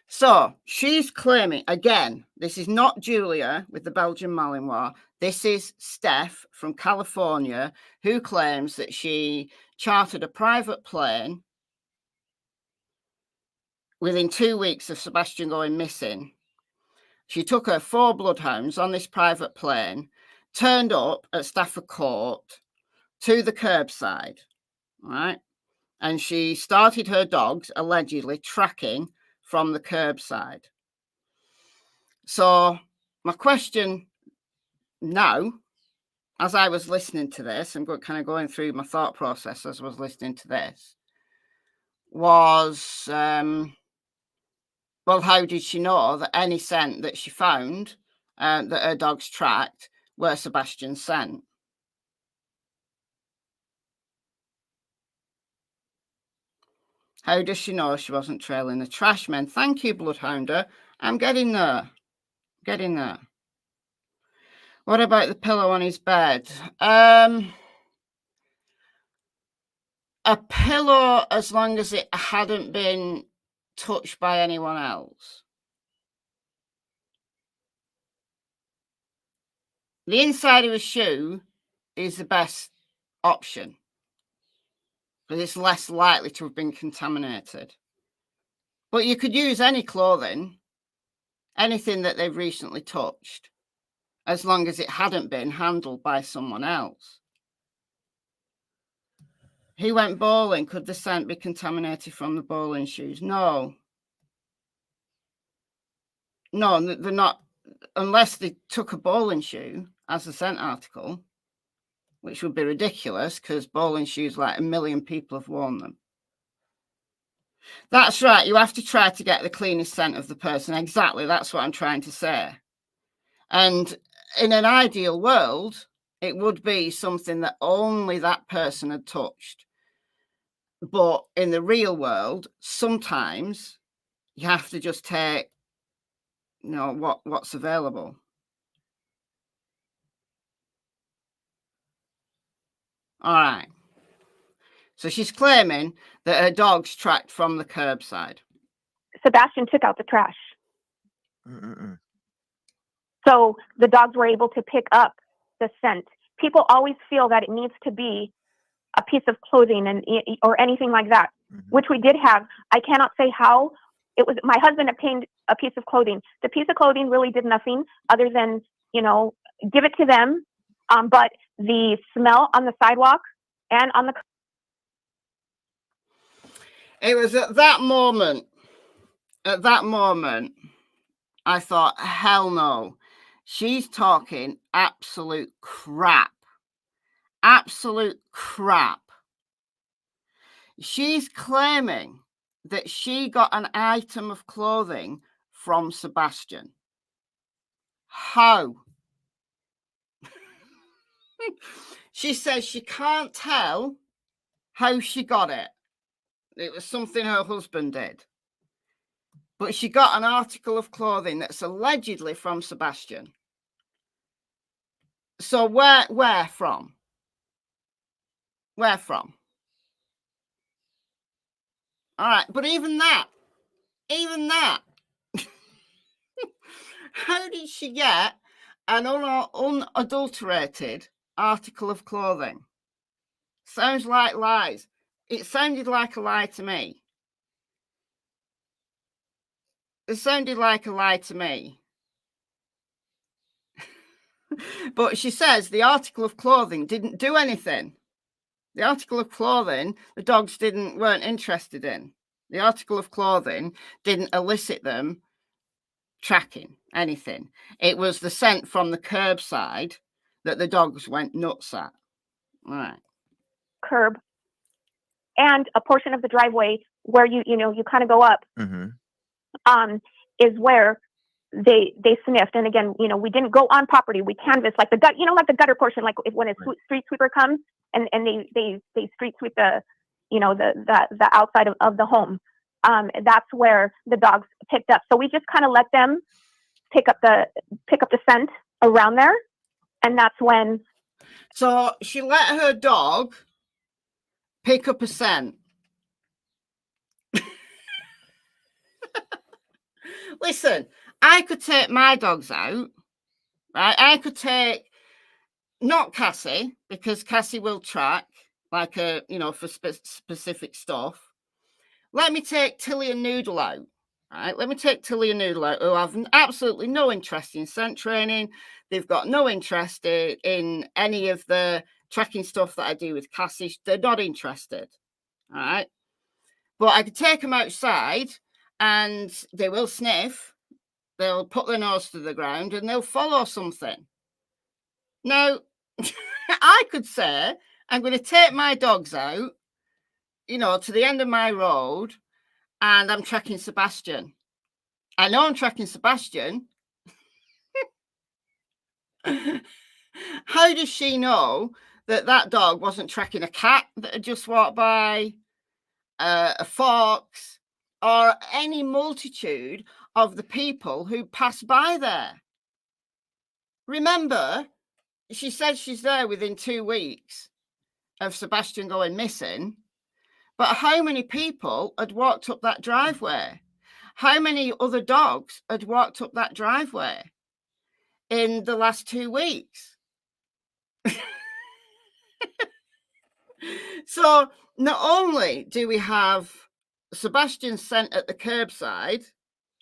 So she's claiming, again, this is not Julia with the Belgian Malinois. This is Steph from California, who claims that she chartered a private plane within 2 weeks of Sebastian going missing. She took her 4 bloodhounds on this private plane, turned up at Stafford Court to the curbside, right? And she started her dogs allegedly tracking from the curbside. So my question now, as I was listening to this, I'm kind of going through my thought process as I was listening to this, was, well, how did she know that any scent that she found that her dogs tracked were Sebastian's scent? How does she know she wasn't trailing the trash men? Thank you, Bloodhounder. I'm getting there. Getting there. What about the pillow on his bed? a pillow as long as it hadn't been touched by anyone else. The inside of a shoe is the best option because it's less likely to have been contaminated. But you could use any clothing, anything that they've recently touched, as long as it hadn't been handled by someone else. He went bowling. Could the scent be contaminated from the bowling shoes? No. No, they're not, unless they took a bowling shoe as a scent article, which would be ridiculous because bowling shoes, like 1 million people have worn them. That's right. You have to try to get the cleanest scent of the person. Exactly. That's what I'm trying to say. And in an ideal world, it would be something that only that person had touched. But in the real world, sometimes you have to just take, you know, what's available. All right. So she's claiming that her dog's tracked from the curbside. Sebastian took out the trash. So the dogs were able to pick up the scent. People always feel that it needs to be a piece of clothing or anything like that, which we did have. I cannot say how. It was my husband obtained a piece of clothing. The piece of clothing really did nothing other than, you know, give it to them. But the smell on the sidewalk and on the... It was at that moment, I thought, hell no. She's talking absolute crap. Absolute crap. She's claiming that she got an item of clothing from Sebastian. How? She says she can't tell how she got it. It was something her husband did. But she got an article of clothing that's allegedly from Sebastian. So where from? Where from? All right, but even that, how did she get an unadulterated article of clothing? Sounds like lies. It sounded like a lie to me. It sounded like a lie to me. But she says the article of clothing didn't do anything. The article of clothing, the dogs weren't interested in. The article of clothing didn't elicit them tracking anything. It was the scent from the curbside that the dogs went nuts at. All right. Curb and a portion of the driveway where you kind of go up, is where they sniffed. And again, we didn't go on property. We canvassed like the gutter portion, like when a street sweeper comes and they street sweep the outside of the home. That's where the dogs picked up. So we just kind of let them pick up the scent around there. And that's when. So she let her dog pick up a scent. Listen, I could take my dogs out, right? I could take, not Cassie, because Cassie will track, like for specific stuff. Let me take Tilly and Noodle out, right? Let me take Tilly and Noodle out, who have absolutely no interest in scent training. They've got no interest in any of the tracking stuff that I do with Cassie. They're not interested, all right? But I could take them outside and they will sniff. They'll put their nose to the ground and they'll follow something. Now, I could say, I'm going to take my dogs out, to the end of my road, and I'm tracking Sebastian. I know I'm tracking Sebastian. How does she know that dog wasn't tracking a cat that had just walked by, a fox, or any multitude of the people who pass by there? Remember, she said she's there within 2 weeks of Sebastian going missing. But how many people had walked up that driveway? How many other dogs had walked up that driveway in the last 2 weeks? So not only do we have Sebastian scent at the curbside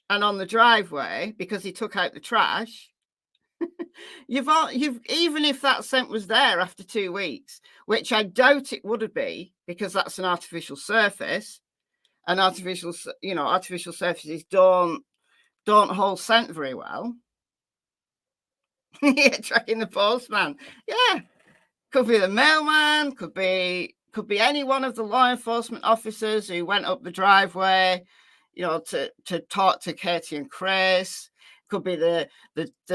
and on the driveway because he took out the trash, you've even if that scent was there after 2 weeks, which I doubt it would be because that's an artificial surface, and artificial surfaces don't hold scent very well. Yeah, tracking the postman. Yeah, could be the mailman, could be any one of the law enforcement officers who went up the driveway, to talk to Katie and Chris. Could be the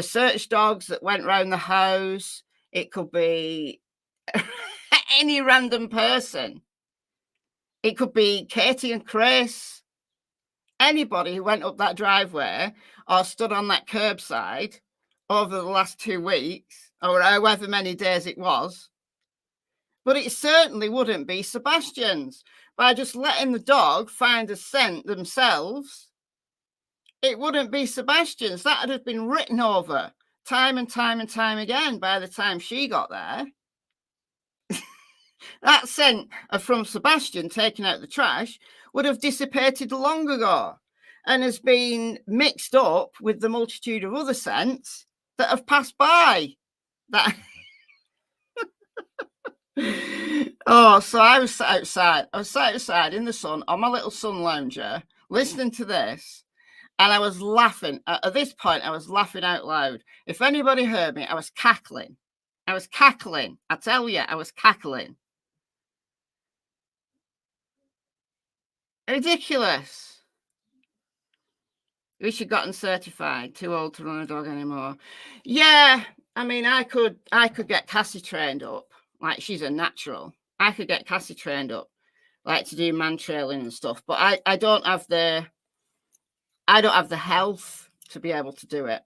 search dogs that went round the house. It could be any random person. It could be Katie and Chris. Anybody who went up that driveway or stood on that curbside over the last 2 weeks or however many days it was. But it certainly wouldn't be Sebastian's. By just letting the dog find a scent themselves, it wouldn't be Sebastian's. That would have been written over time and time and time again by the time she got there. That scent from Sebastian taking out the trash would have dissipated long ago and has been mixed up with the multitude of other scents that have passed by. That. Oh, so I was sat outside. I was sat outside in the sun on my little sun lounger, listening to this, and I was laughing. At this point, I was laughing out loud. If anybody heard me, I was cackling. I was cackling. I tell you, I was cackling. Ridiculous. We should have gotten certified. Too old to run a dog anymore. Yeah, I mean, I could get Cassie trained up. Like, she's a natural. I could get Cassie trained up, like, to do man trailing and stuff. But I don't have the health to be able to do it.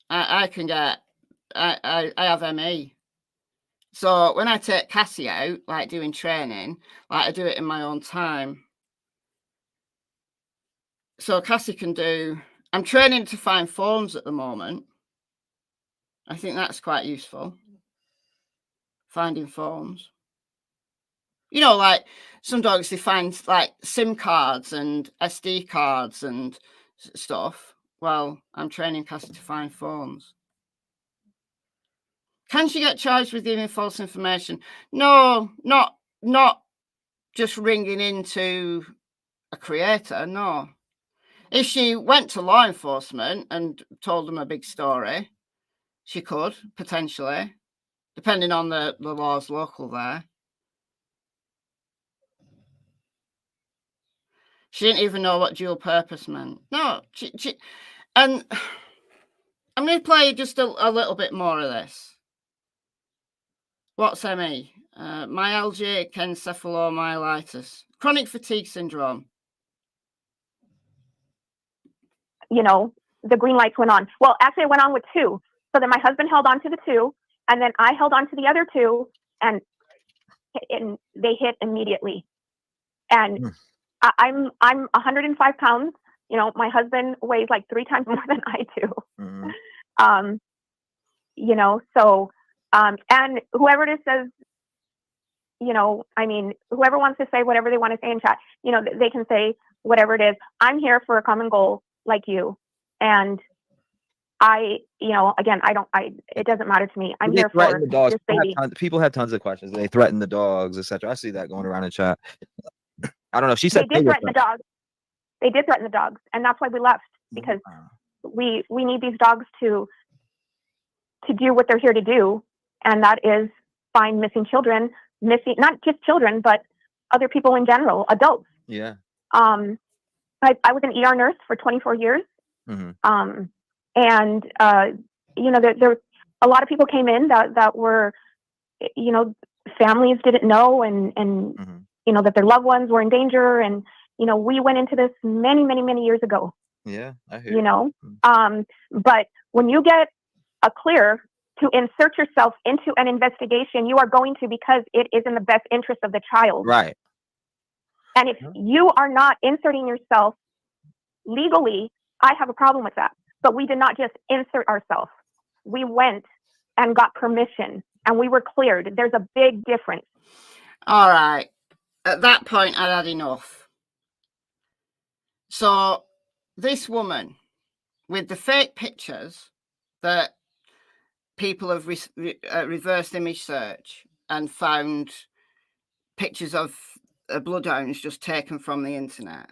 I have ME. So when I take Cassie out, like doing training, like I do it in my own time. So Cassie can do, I'm training to find forms at the moment. I think that's quite useful. Finding forms. Like some dogs, they find like SIM cards and SD cards and stuff. Well, I'm training Cassie to find forms. Can she get charged with giving false information? No, not just ringing into a creator, no. If she went to law enforcement and told them a big story, she could, potentially, depending on the laws local there. She didn't even know what dual purpose meant. No, she and I'm going to play just a little bit more of this. What's ME? Myalgia, encephalomyelitis, chronic fatigue syndrome. The green lights went on. Well, actually, it went on with 2. So then my husband held on to the 2, and then I held on to the other 2, and they hit immediately. And I'm 105 pounds. My husband weighs like 3 times more than I do. Mm-hmm. So, and whoever it is says, whoever wants to say whatever they want to say in chat, they can say whatever it is. I'm here for a common goal like you. And it doesn't matter to me. I'm here for the dogs. this baby. People have tons of questions. They threaten the dogs, etc. I see that going around in chat. I don't know. She said they did threaten the dogs. They did threaten the dogs, and that's why we left, because we need these dogs to do what they're here to do, and that is find missing children, not just children, but other people in general, adults. Yeah. I was an ER nurse for 24 years. Mm-hmm. And there a lot of people came in that were, families didn't know, and mm-hmm. That their loved ones were in danger, and we went into this many, many, many years ago. Yeah, I hear you. But when you get a clear to insert yourself into an investigation, you are going to because it is in the best interest of the child. Right. And if you are not inserting yourself legally, I have a problem with that. But we did not just insert ourselves. We went and got permission and we were cleared. There's a big difference. All right. At that point, I'd had enough. So this woman with the fake pictures that people have reversed image search and found pictures of bloodhounds just taken from the internet.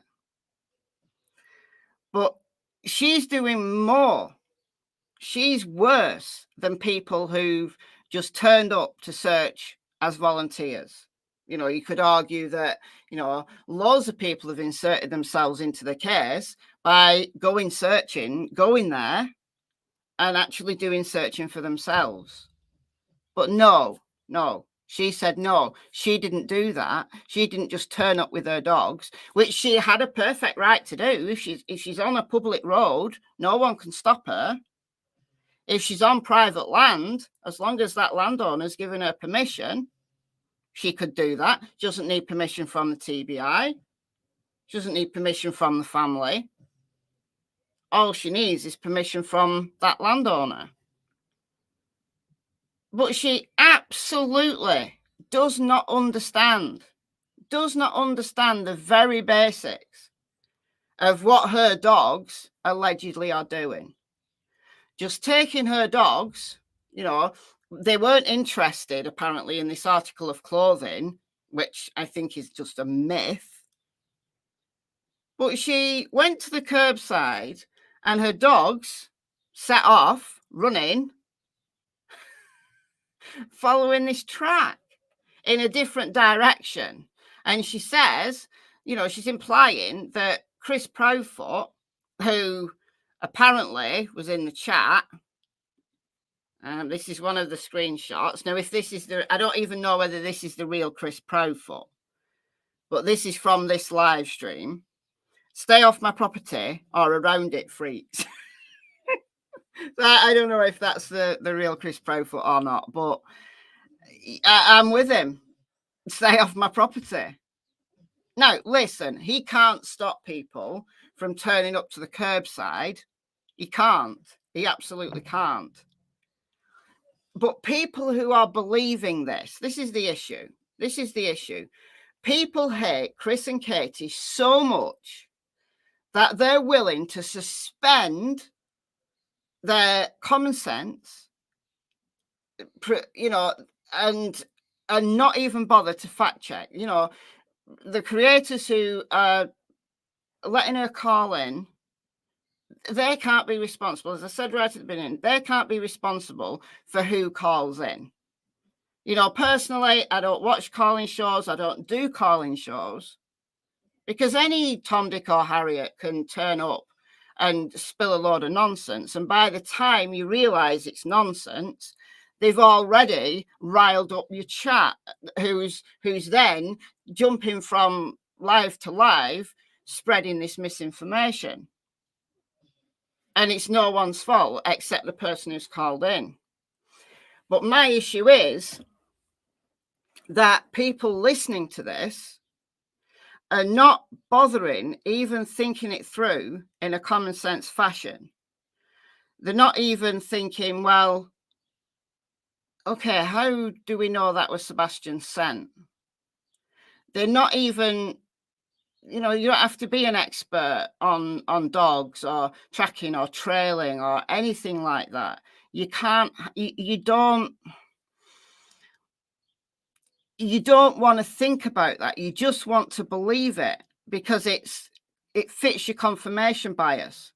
But she's doing more. She's worse than people who've just turned up to search as volunteers. You know, you could argue that, you know, loads of people have inserted themselves into the case by going there and actually doing searching for themselves. But no, she said no, she didn't do that. She didn't just turn up with her dogs, which she had a perfect right to do. If she's on a public road, no one can stop her. If she's on private land, as long as that landowner's given her permission, she could do that. She doesn't need permission from the TBI. She doesn't need permission from the family. All she needs is permission from that landowner. But she absolutely does not understand the very basics of what her dogs allegedly are doing. Just taking her dogs, you know, they weren't interested apparently in this article of clothing, which I think is just a myth. But she went to the curbside and her dogs set off running, following this track in a different direction. And she says, you know, she's implying that Chris Profoot, who apparently was in the chat, this is one of the screenshots. Now, if this is I don't even know whether this is the real Chris Profoot, but this is from this live stream. Stay off my property or around it, freaks. So I don't know if that's the real Chris Profoot or not, but I'm with him. Stay off my property. Now, listen, he can't stop people from turning up to the curbside. He can't. He absolutely can't. But people who are believing this is the issue. This is the issue. People hate Chris and Katie so much that they're willing to suspend their common sense, you know, and not even bother to fact check. You know, the creators who are letting her call in, they can't be responsible. As I said right at the beginning, they can't be responsible for who calls in. You know, personally, I don't watch calling shows. I don't do calling shows because any Tom, Dick or Harriet can turn up and spill a load of nonsense. And by the time you realize it's nonsense, they've already riled up your chat, who's then jumping from live to live, spreading this misinformation. And it's no one's fault except the person who's called in. But my issue is that people listening to this are not bothering even thinking it through in a common sense fashion. They're not even thinking, well, okay, how do we know that was Sebastian's scent? They're not even, you know, you don't have to be an expert on dogs or tracking or trailing or anything like that. You can't, you don't want to think about that. You just want to believe it because it fits your confirmation bias.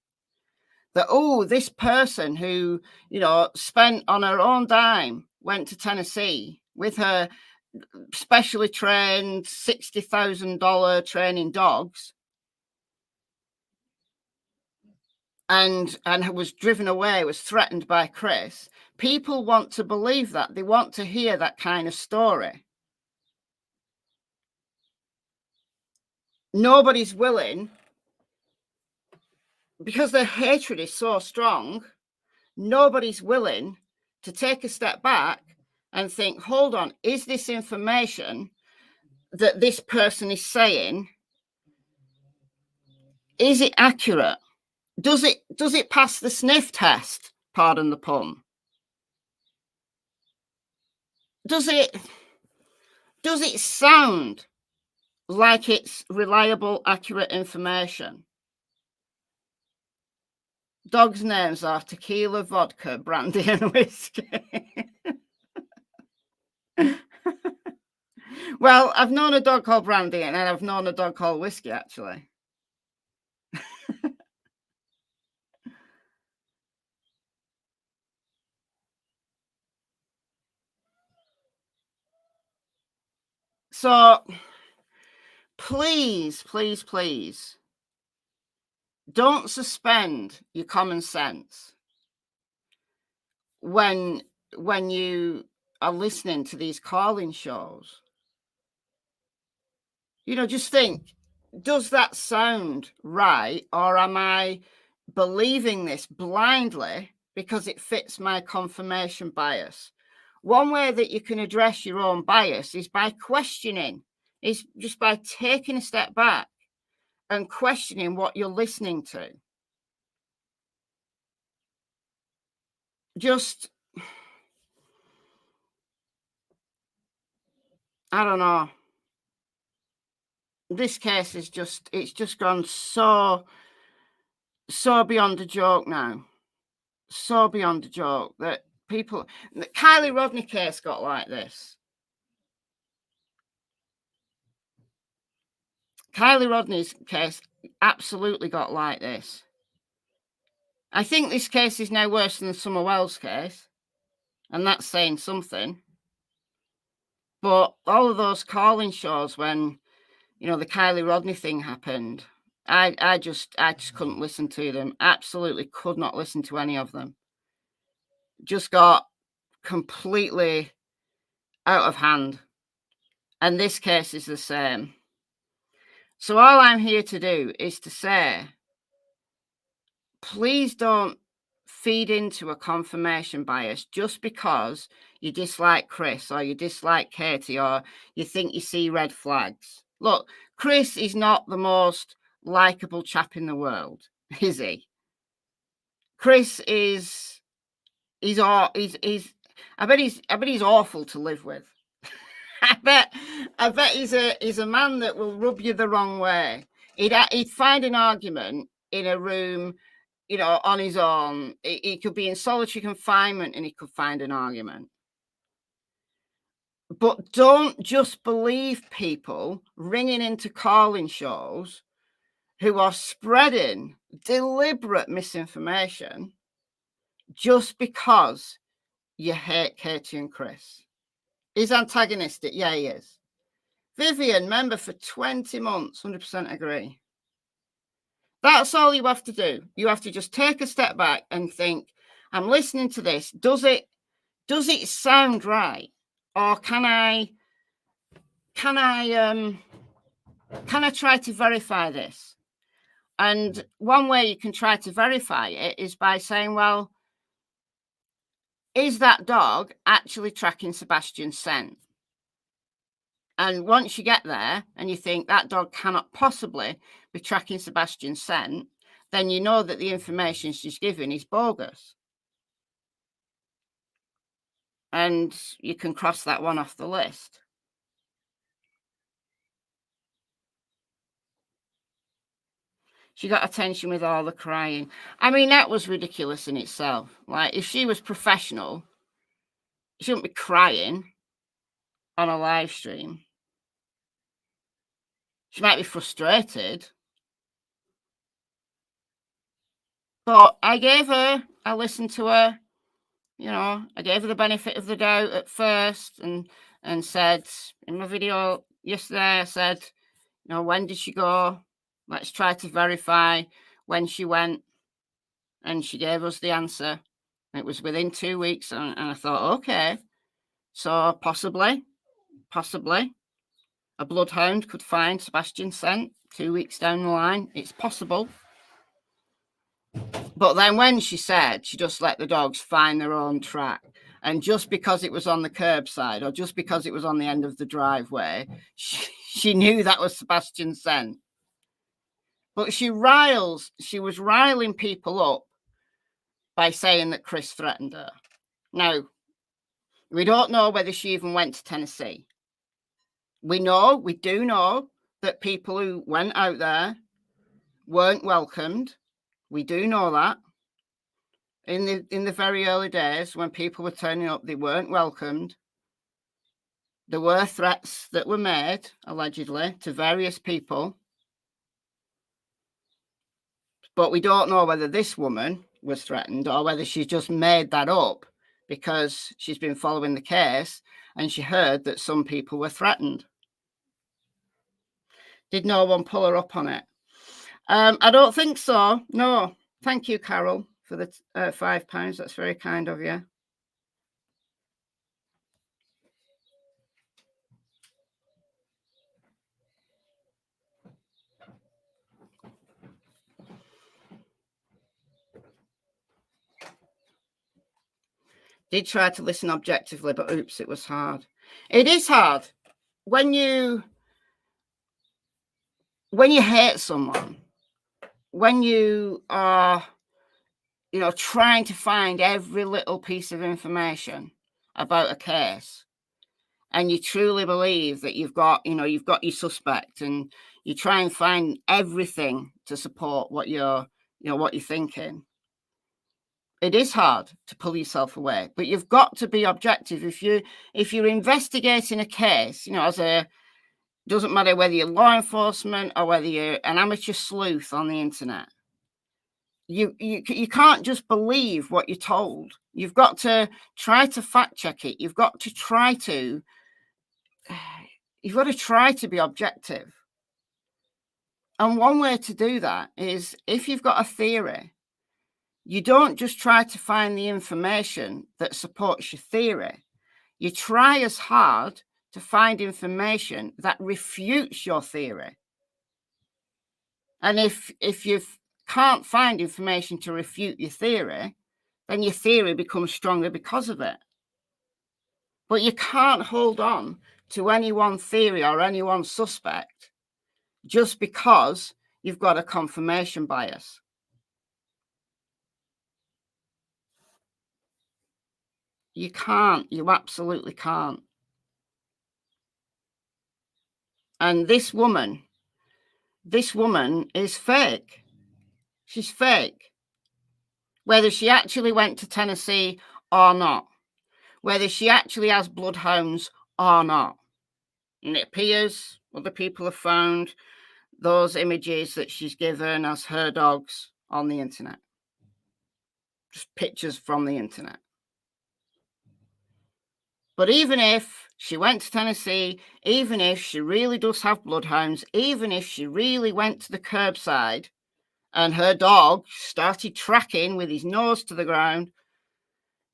That, oh, this person who, you know, spent on her own dime, went to Tennessee with her specially trained $60,000 training dogs and was driven away, was threatened by Chris. People want to believe that. They want to hear that kind of story. Nobody's willing, because their hatred is so strong, nobody's willing to take a step back and think, hold on, is this information that this person is saying, is it accurate? Does it pass the sniff test? Pardon the pun. Does it sound like it's reliable, accurate information? Dogs' names are tequila, vodka, brandy, and whiskey. Well, I've known a dog called Brandy, and I've known a dog called Whiskey, actually. So, please, please, please, don't suspend your common sense when you are listening to these call-in shows. You know, just think, does that sound right? Or am I believing this blindly because it fits my confirmation bias? One way that you can address your own bias is by questioning, is just by taking a step back and questioning what you're listening to. Just, I don't know. This case is just, it's just gone so beyond a joke now. So beyond a joke that people, the Kylie Rodney case got like this. Kylie Rodney's case absolutely got like this. I think this case is now worse than the Summer Wells case, and that's saying something. But all of those call-in shows when, you know, the Kylie Rodney thing happened, I just couldn't listen to them. Absolutely could not listen to any of them. Just got completely out of hand. And this case is the same. So all I'm here to do is to say, please don't feed into a confirmation bias just because you dislike Chris or you dislike Katie or you think you see red flags. Look, Chris is not the most likable chap in the world, is he? Chris is I bet he's awful to live with. I bet he's a man that will rub you the wrong way. He'd find an argument in a room, you know, on his own. He could be in solitary confinement and he could find an argument. But don't just believe people ringing into call-in shows who are spreading deliberate misinformation just because you hate Katie and Chris. He's antagonistic. Yeah, he is. Vivian, member for 20 months. 100% agree. That's all you have to do. You have to just take a step back and think, I'm listening to this. Does it sound right? Or can I try to verify this? And one way you can try to verify it is by saying, well, is that dog actually tracking Sebastian's scent? And once you get there and you think that dog cannot possibly be tracking Sebastian's scent, then you know that the information she's giving is bogus. And you can cross that one off the list. She got attention with all the crying. I mean, that was ridiculous in itself. Like, if she was professional, she wouldn't be crying on a live stream. She might be frustrated. But I listened to her, you know, I gave her the benefit of the doubt at first and said in my video yesterday, I said, you know, when did she go? Let's try to verify when she went. And she gave us the answer. It was within 2 weeks. And I thought, okay, so possibly a bloodhound could find Sebastian's scent 2 weeks down the line. It's possible. But then when she said she just let the dogs find their own track, And just because it was on the curbside or just because it was on the end of the driveway, she knew that was Sebastian sent. But she was riling people up by saying that Chris threatened her. Now, we don't know whether she even went to Tennessee. We do know that people who went out there weren't welcomed. We do know that. In the very early days, when people were turning up, they weren't welcomed. There were threats that were made, allegedly, to various people. But we don't know whether this woman was threatened or whether she's just made that up because she's been following the case and she heard that some people were threatened. Did no one pull her up on it? I don't think so. No. Thank you, Carol, for the £5. That's very kind of you. Did try to listen objectively, but oops, it was hard. It is hard when you hate someone, when you are, trying to find every little piece of information about a case, and you truly believe that you've got your suspect, and you try and find everything to support what you're thinking. It is hard to pull yourself away, but you've got to be objective. If you're investigating a case, doesn't matter whether you're law enforcement or whether you're an amateur sleuth on the internet, you can't just believe what you're told. You've got to try to fact check it. You've got to try to be objective. And one way to do that is, if you've got a theory, you don't just try to find the information that supports your theory. You try as hard to find information that refutes your theory. And if you can't find information to refute your theory, then your theory becomes stronger because of it. But you can't hold on to any one theory or any one suspect just because you've got a confirmation bias. You can't. You absolutely can't. And this woman is fake. She's fake. Whether she actually went to Tennessee or not, whether she actually has bloodhounds or not. And it appears other people have found those images that she's given as her dogs on the internet. Just pictures from the internet. But even if she went to Tennessee, even if she really does have bloodhounds, even if she really went to the curbside and her dog started tracking with his nose to the ground,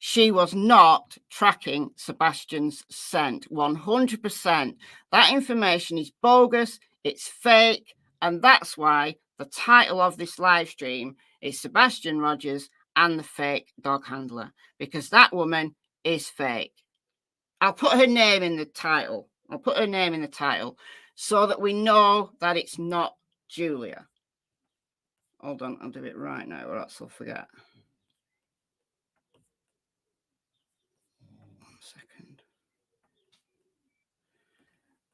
she was not tracking Sebastian's scent. 100%. That information is bogus, it's fake, and that's why the title of this live stream is Sebastian Rogers and the Fake Dog Handler, because that woman is fake. I'll put her name in the title. So that we know that it's not Julia. Hold on, I'll do it right now or else I'll forget. 1 second.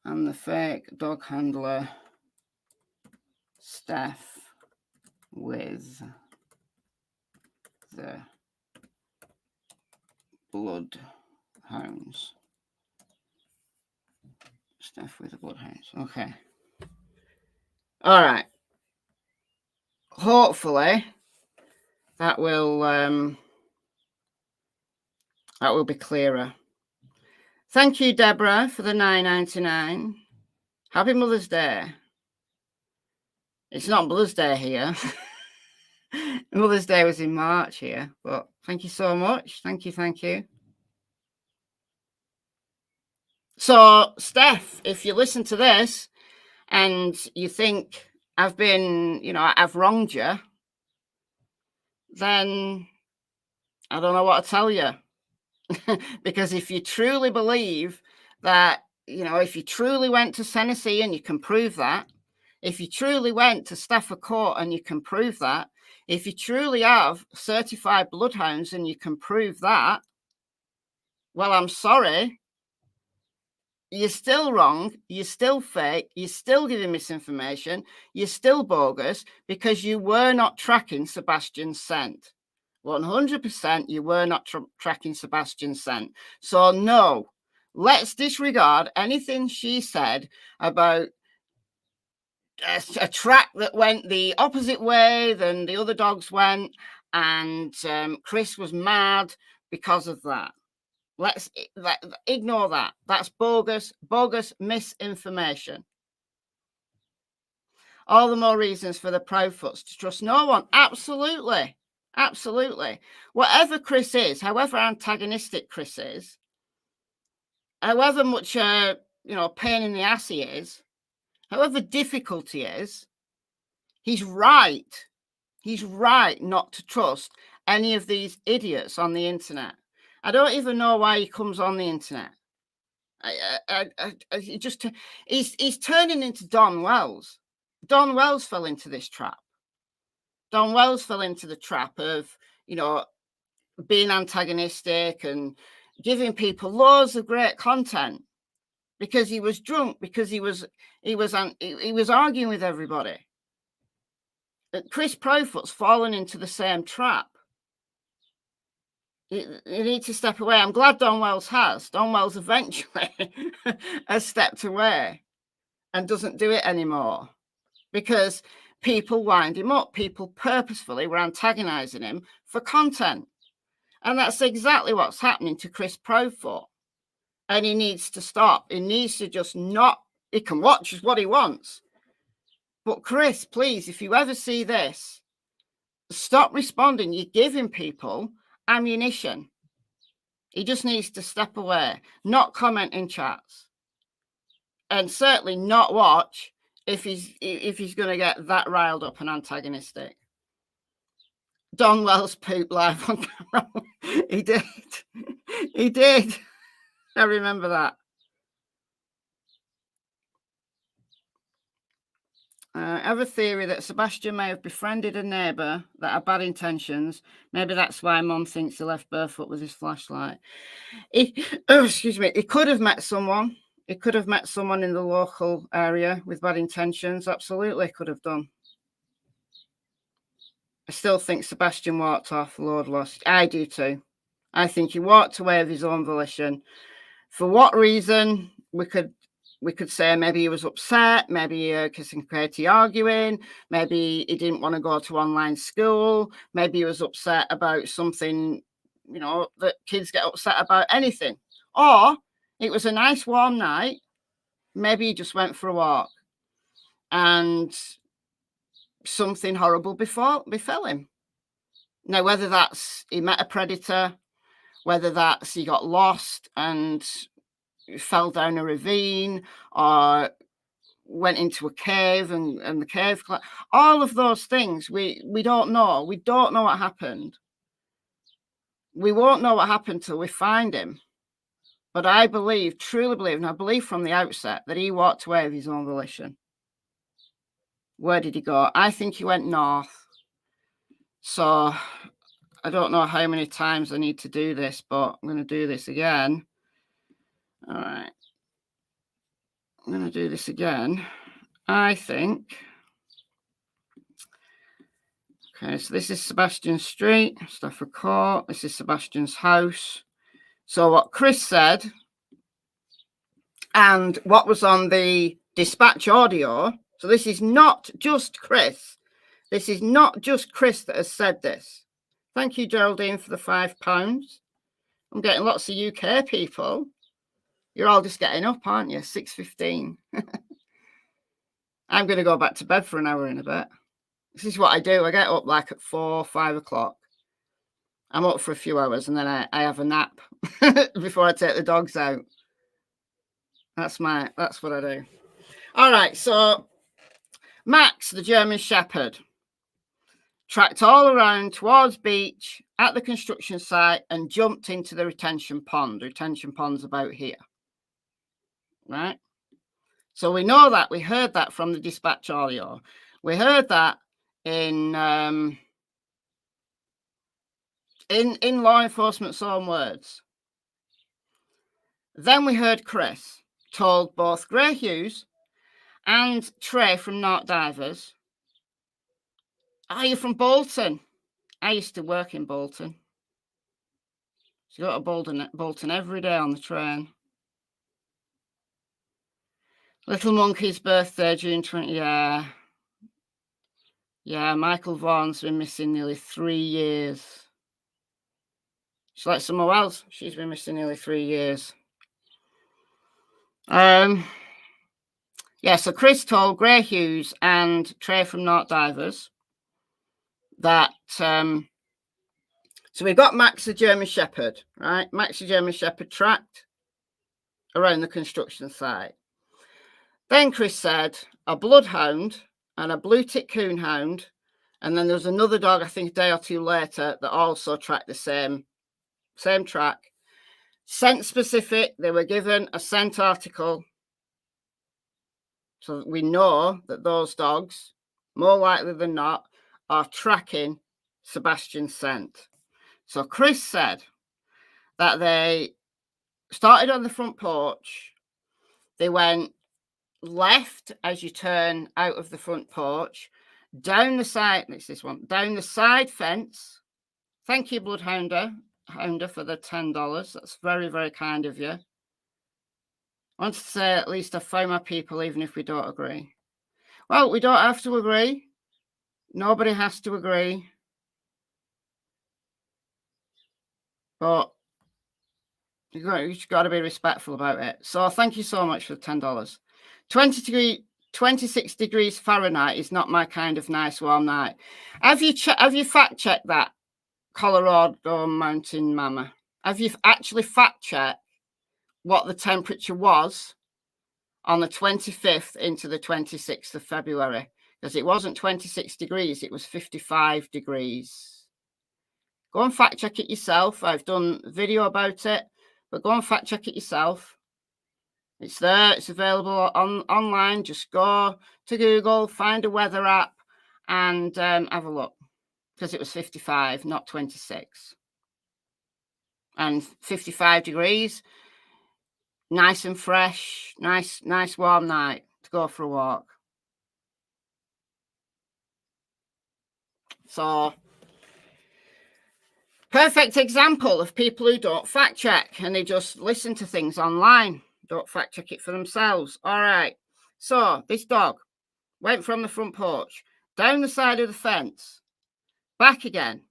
And the Fake Dog Handler, Steph with the Bloodhounds. Steph with the Bloodhounds. Okay. All right. Hopefully that will be clearer. Thank you, Deborah, for the $9.99. Happy Mother's Day. It's not Mother's Day here. Mother's Day was in March here, but thank you so much. Thank you. So, Steph, if you listen to this and you think I've wronged you, then I don't know what to tell you. Because if you truly believe that, if you truly went to Tennessee and you can prove that, if you truly went to Stafford Court and you can prove that, if you truly have certified bloodhounds and you can prove that, well, I'm sorry. You're still wrong. You're still fake. You're still giving misinformation. You're still bogus because you were not tracking Sebastian's scent. 100% you were not tracking Sebastian's scent. So no, let's disregard anything she said about a track that went the opposite way than the other dogs went, and Chris was mad because of that. Let's ignore that. That's bogus misinformation. All the more reasons for the Proudfoots to trust no one. Absolutely. Absolutely. Whatever Chris is, however antagonistic Chris is, however much pain in the ass he is, however difficult he is, he's right. He's right not to trust any of these idiots on the internet. I don't even know why he comes on the internet. He's turning into Don Wells. Don Wells fell into this trap. Don Wells fell into the trap of, being antagonistic and giving people loads of great content because he was drunk, because he was arguing with everybody. Chris Proudfoot's fallen into the same trap. You need to step away. I'm glad Don Wells has. Don Wells eventually has stepped away and doesn't do it anymore because people wind him up. People purposefully were antagonizing him for content. And that's exactly what's happening to Chris Proudfoot. And he needs to stop. He needs to just not, he can watch what he wants. But Chris, please, if you ever see this, stop responding. You're giving people ammunition. He just needs to step away, not comment in chats, and certainly not watch if he's going to get that riled up and antagonistic. Don Wells pooped live on camera. He did. He did. I remember that. I have a theory that Sebastian may have befriended a neighbour that had bad intentions. Maybe that's why Mum thinks he left barefoot with his flashlight. He could have met someone. He could have met someone in the local area with bad intentions. Absolutely could have done. I still think Sebastian walked off, Lord lost. I do too. I think he walked away of his own volition. For what reason? We could say maybe he was upset, maybe because and Katie arguing, maybe he didn't want to go to online school, maybe he was upset about something, that kids get upset about, anything. Or it was a nice warm night, maybe he just went for a walk and something horrible befell him. Now, whether that's he met a predator, whether that's he got lost and fell down a ravine or went into a cave and the cave, all of those things we don't know. We don't know what happened. We won't know what happened till we find him. But I truly believe, and I believe from the outset, that he walked away of his own volition. Where did he go? I think he went north. So I don't know how many times I need to do this, but I'm going to do this again. All right. I'm going to do this again. I think. Okay, so this is Sebastian's street, Stafford Court. This is Sebastian's house. So what Chris said and what was on the dispatch audio. So this is not just Chris. This is not just Chris that has said this. Thank you, Geraldine, for the £5. I'm getting lots of UK people. You're all just getting up, aren't you? 6:15. I'm going to go back to bed for an hour in a bit. This is what I do. I get up like at 4, 5 o'clock. I'm up for a few hours and then I have a nap before I take the dogs out. That's what I do. All right. So Max, the German Shepherd, tracked all around towards beach at the construction site and jumped into the retention pond. The retention pond's about here. Right? So we know that. We heard that from the dispatch audio. We heard that in law enforcement's own words. Then we heard Chris told both Gray Hughes and Trey from North Divers, "Are you from Bolton?" I used to work in Bolton. So you go to Bolton every day on the train. Little Monkey's birthday, June 20. Yeah, Michael Vaughan's been missing nearly 3 years. She's like someone else. She's been missing nearly 3 years. Yeah, so Chris told Gray Hughes and Trey from North Divers that so we've got Max the German Shepherd, right? Max the German Shepherd tracked around the construction site. Then Chris said a bloodhound and a blue tick coonhound, and then there was another dog, I think a day or two later, that also tracked the same track. Scent specific, they were given a scent article. So we know that those dogs, more likely than not, are tracking Sebastian's scent. So Chris said that they started on the front porch. They went left as you turn out of the front porch, down the side, it's this one, down the side fence. Thank you, Bloodhounder for the $10. That's very, very kind of you. I want to say at least I found my people, even if we don't agree. Well, we don't have to agree. Nobody has to agree. But you've got to be respectful about it. So thank you so much for the $10. 26 degrees Fahrenheit is not my kind of nice warm night. Have you fact checked that, Colorado Mountain Mama? Have you actually fact checked what the temperature was on the 25th into the 26th of February? Because it wasn't 26 degrees, it was 55 degrees. Go and fact check it yourself. I've done a video about it, but go and fact check it yourself. It's there. It's available online. Just go to Google, find a weather app, and have a look. Because it was 55, not 26. And 55 degrees, nice and fresh, nice warm night to go for a walk. So, perfect example of people who don't fact check and they just listen to things online. Don't fact check it for themselves. All right. So this dog went from the front porch, down the side of the fence, back again,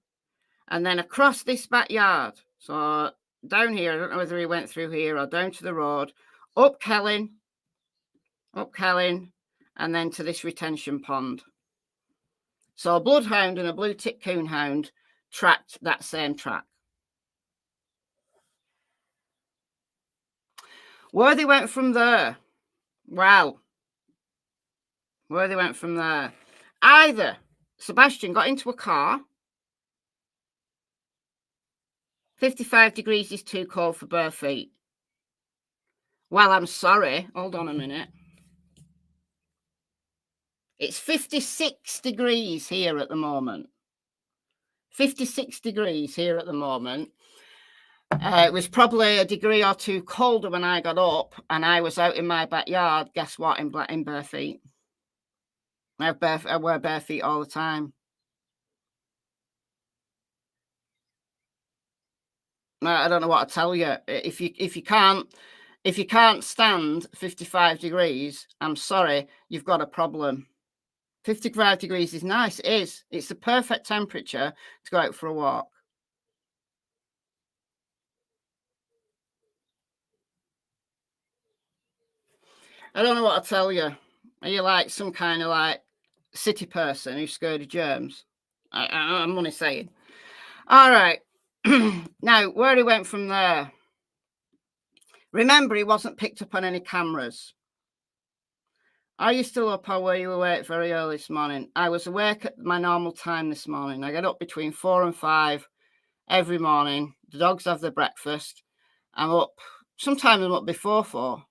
and then across this backyard. So down here, I don't know whether he went through here or down to the road, up Kelling, and then to this retention pond. So a bloodhound and a blue tick coonhound tracked that same track. Where they went from there? Well, where they went from there? Either Sebastian got into a car. 55 degrees is too cold for bare feet. Well, I'm sorry. Hold on a minute. It's 56 degrees here at the moment. 56 degrees here at the moment. It was probably a degree or two colder when I got up and I was out in my backyard. Guess what? In bare feet. I wear bare feet all the time. I don't know what to tell you. If you can't stand 55 degrees, I'm sorry, you've got a problem. 55 degrees is nice. It is. It's the perfect temperature to go out for a walk. I don't know what to tell you. Are you like some kind of like city person who's scared of germs? I'm only saying. All right. Now, where he went from there. Remember, he wasn't picked up on any cameras. Are you still up or were you awake very early this morning? I was awake at my normal time this morning. I get up between 4 and 5 every morning. The dogs have their breakfast. I'm up. Sometimes I'm up before 4.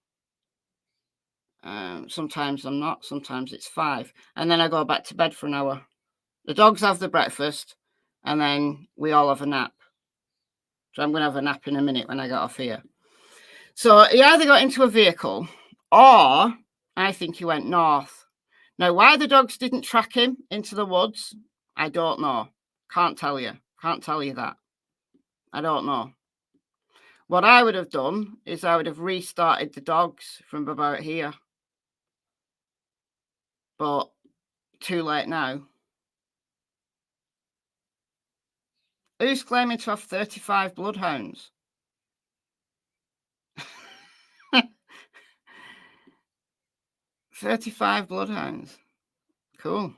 Sometimes I'm not. Sometimes it's 5. And then I go back to bed for an hour. The dogs have their breakfast. And then we all have a nap. So I'm going to have a nap in a minute when I get off here. So he either got into a vehicle or I think he went north. Now, why the dogs didn't track him into the woods, I don't know. Can't tell you. Can't tell you that. I don't know. What I would have done is I would have restarted the dogs from about here. But too late now. Who's claiming to have 35 bloodhounds? $35 bloodhounds. Cool.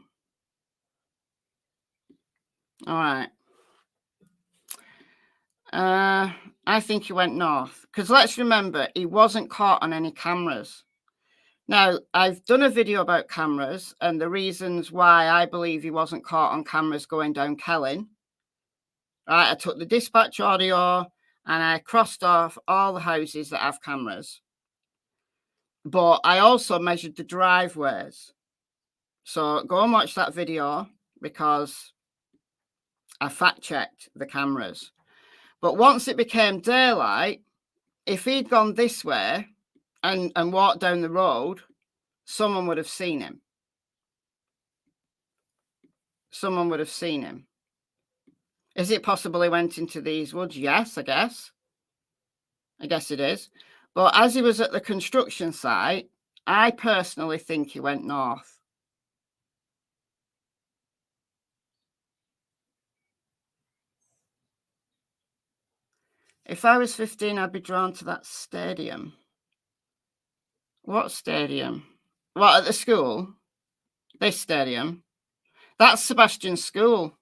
All right. I think he went north. Because let's remember, he wasn't caught on any cameras. Now, I've done a video about cameras and the reasons why I believe he wasn't caught on cameras going down Kelling. Right, I took the dispatch audio and I crossed off all the houses that have cameras. But I also measured the driveways. So go and watch that video because I fact-checked the cameras. But once it became daylight, if he'd gone this way and walked down the road, someone would have seen him. Someone would have seen him. Is it possible he went into these woods? Yes, I guess. I guess it is. But as he was at the construction site, I personally think he went north. If I was 15, I'd be drawn to that stadium. What stadium? What, at the school? This stadium? That's Sebastian's school.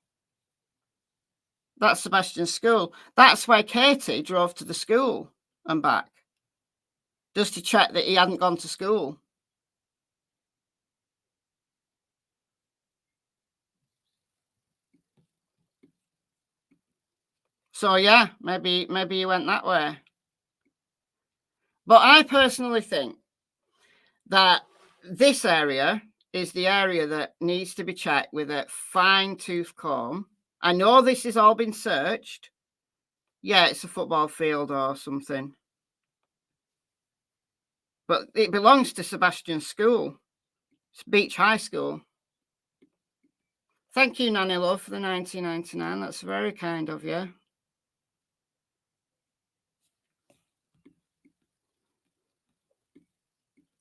That's Sebastian's school. That's why Katie drove to the school and back. Just to check that he hadn't gone to school. So yeah, maybe he went that way. But I personally think that this area is the area that needs to be checked with a fine-tooth comb. I know this has all been searched. Yeah, it's a football field or something. But it belongs to Sebastian's school. It's Beach High School. Thank you, Nanny Love, for the 1999. That's very kind of you.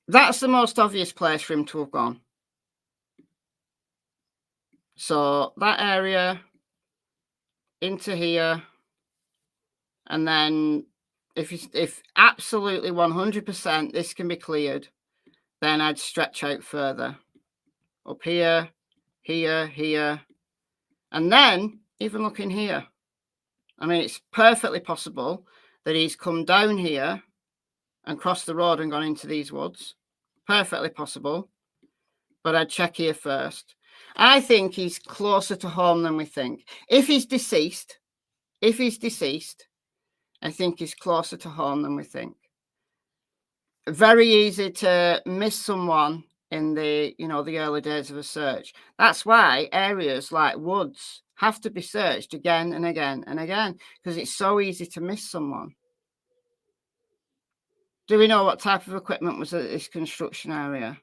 That's the most obvious place for him to have gone. So that area into here, and then if absolutely 100% this can be cleared, then I'd stretch out further. Up here, here, here, and then even look in here. I mean, it's perfectly possible that he's come down here and crossed the road and gone into these woods. Perfectly possible. But I'd check here first. I think he's closer to home than we think. If he's deceased, I think he's closer to home than we think. Very easy to miss someone in the, the early days of a search. That's why areas like woods have to be searched again and again and again, because it's so easy to miss someone. Do we know what type of equipment was at this construction area?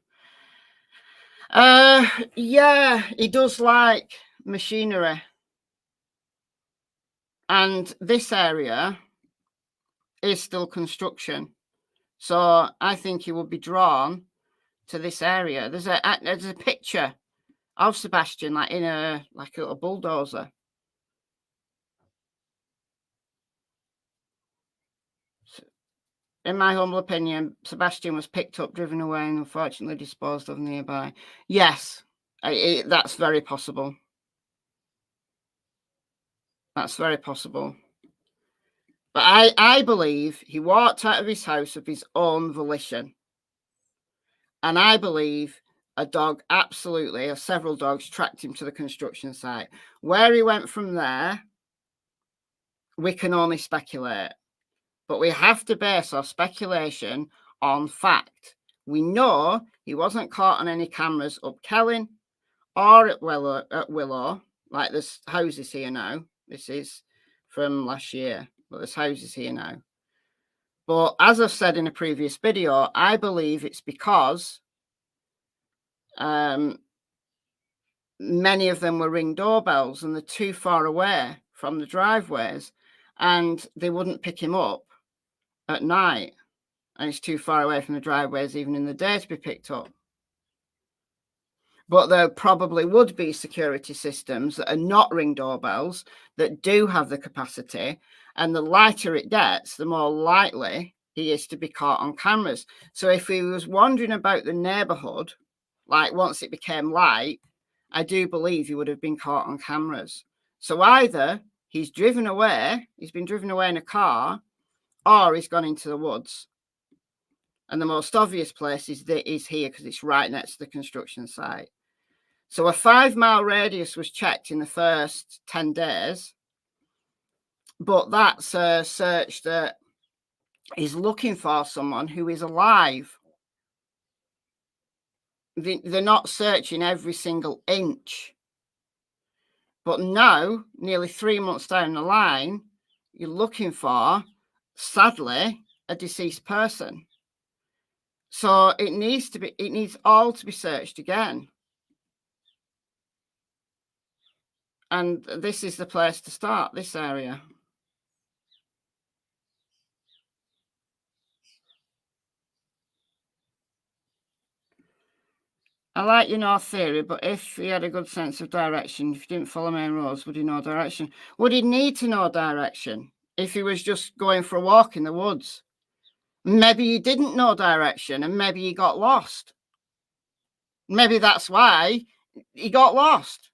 Yeah, he does like machinery. And this area is still construction. So I think he would be drawn to this area. There's a picture of Sebastian like in a little bulldozer. In my humble opinion, Sebastian was picked up, driven away, and unfortunately disposed of nearby. Yes, that's very possible. That's very possible. But I believe he walked out of his house of his own volition. And I believe a dog, absolutely, or several dogs tracked him to the construction site. Where he went from there, we can only speculate. But we have to base our speculation on fact. We know he wasn't caught on any cameras up Kelling or at Willow, like there's houses here now. This is from last year, but there's houses here now. But as I've said in a previous video, I believe it's because many of them were Ring doorbells and they're too far away from the driveways and they wouldn't pick him up at night. And it's too far away from the driveways even in the day to be picked up. But there probably would be security systems that are not Ring doorbells that do have the capacity. And the lighter it gets, the more likely he is to be caught on cameras. So if he was wandering about the neighborhood, like once it became light, I do believe he would have been caught on cameras. So either he's driven away, he's been driven away in a car, or he's gone into the woods. And the most obvious place is here because it's right next to the construction site. So a 5-mile radius was checked in the first 10 days. But that's a search that is looking for someone who is alive. They're not searching every single inch. But now, nearly 3 months down the line, you're looking for, sadly, a deceased person. So it needs all to be searched again. And this is the place to start, this area. I like your theory, but if he had a good sense of direction, if he didn't follow main roads, would he know direction? Would he need to know direction if he was just going for a walk in the woods? Maybe he didn't know direction and maybe he got lost. Maybe that's why he got lost.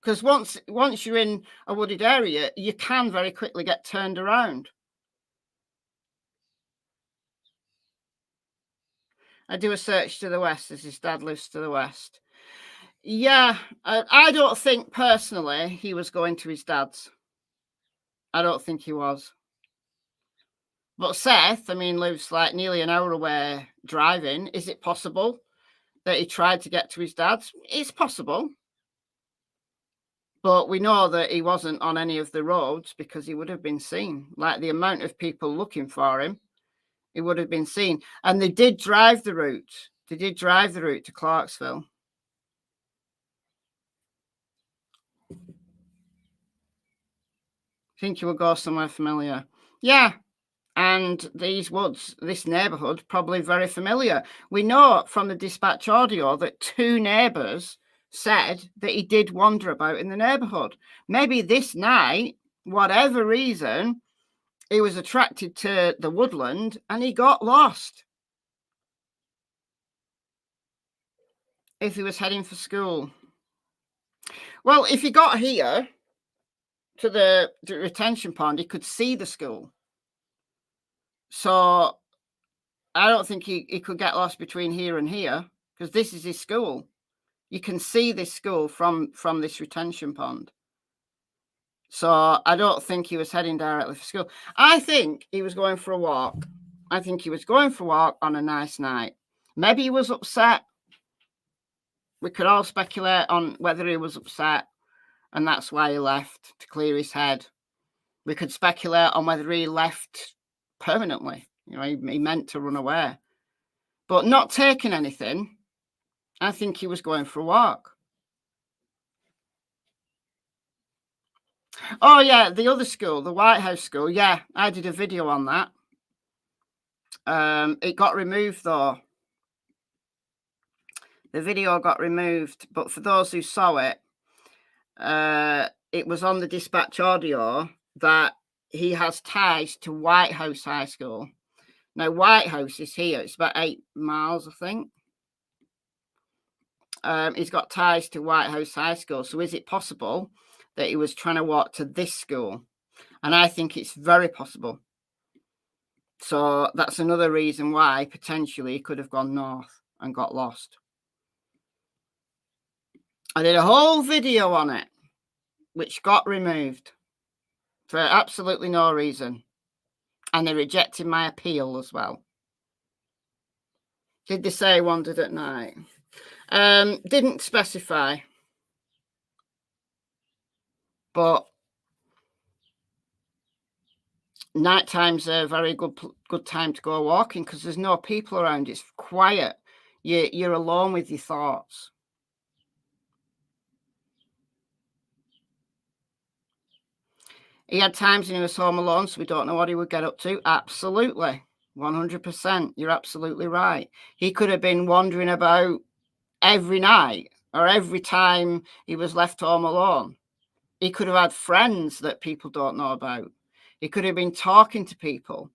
Because once you're in a wooded area, you can very quickly get turned around. I do a search to the west as his dad lives to the west. Yeah, I don't think personally he was going to his dad's. I don't think he was. But Seth, lives like nearly an hour away driving. Is it possible that he tried to get to his dad's? It's possible. But we know that he wasn't on any of the roads because he would have been seen. Like the amount of people looking for him, he would have been seen. And they did drive the route. They did drive the route to Clarksville. Think you will go somewhere familiar? Yeah. And these woods, this neighborhood, probably very familiar. We know from the dispatch audio that 2 neighbors said that he did wander about in the neighborhood. Maybe this night, whatever reason, he was attracted to the woodland and he got lost. If he was heading for school. Well, if he got here to the retention pond, he could see the school. So I don't think he could get lost between here and here because this is his school. You can see this school from this retention pond. So I don't think he was heading directly for school. I think he was going for a walk. I think he was going for a walk on a nice night. Maybe he was upset. We could all speculate on whether he was upset and that's why he left, to clear his head. We could speculate on whether he left permanently. He meant to run away. But not taking anything, I think he was going for a walk. Oh, yeah, the other school, the White House school. Yeah, I did a video on that. It got removed, though. The video got removed. But for those who saw it, it was on the dispatch audio that he has ties to White House High School. Now, White House is here. It's about 8 miles, I think. He's got ties to White House High School. So is it possible that he was trying to walk to this school? And I think it's very possible. So that's another reason why potentially he could have gone north. and got lost. I did a whole video on it, which got removed for absolutely no reason. And they rejected my appeal as well. Did they say wandered at night? Didn't specify. But night time's a very good time to go walking because there's no people around. It's quiet. You're alone with your thoughts. He had times when he was home alone, so we don't know what he would get up to. Absolutely. 100%. You're absolutely right. He could have been wandering about every night or every time he was left home alone. He could have had friends that people don't know about. He could have been talking to people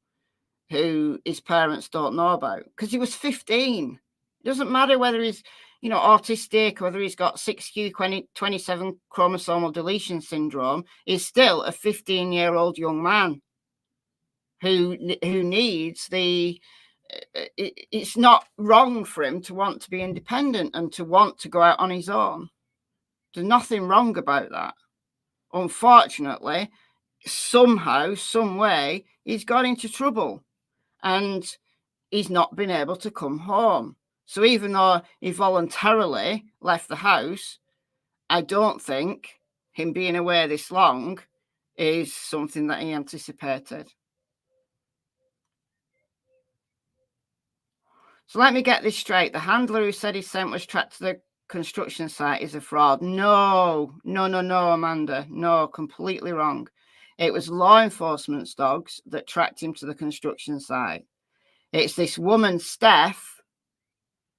who his parents don't know about because he was 15. It doesn't matter whether he's, autistic, whether he's got 6q27 chromosomal deletion syndrome. He's still a 15-year-old young man who needs the. It's not wrong for him to want to be independent and to want to go out on his own. There's nothing wrong about that. Unfortunately, somehow, some way, he's got into trouble and he's not been able to come home. So even though he voluntarily left the house, I don't think him being away this long is something that he anticipated. So let me get this straight. The handler who said his scent was tracked to the construction site is a fraud. No, Amanda. No, completely wrong. It was law enforcement's dogs that tracked him to the construction site. It's this woman, Steph,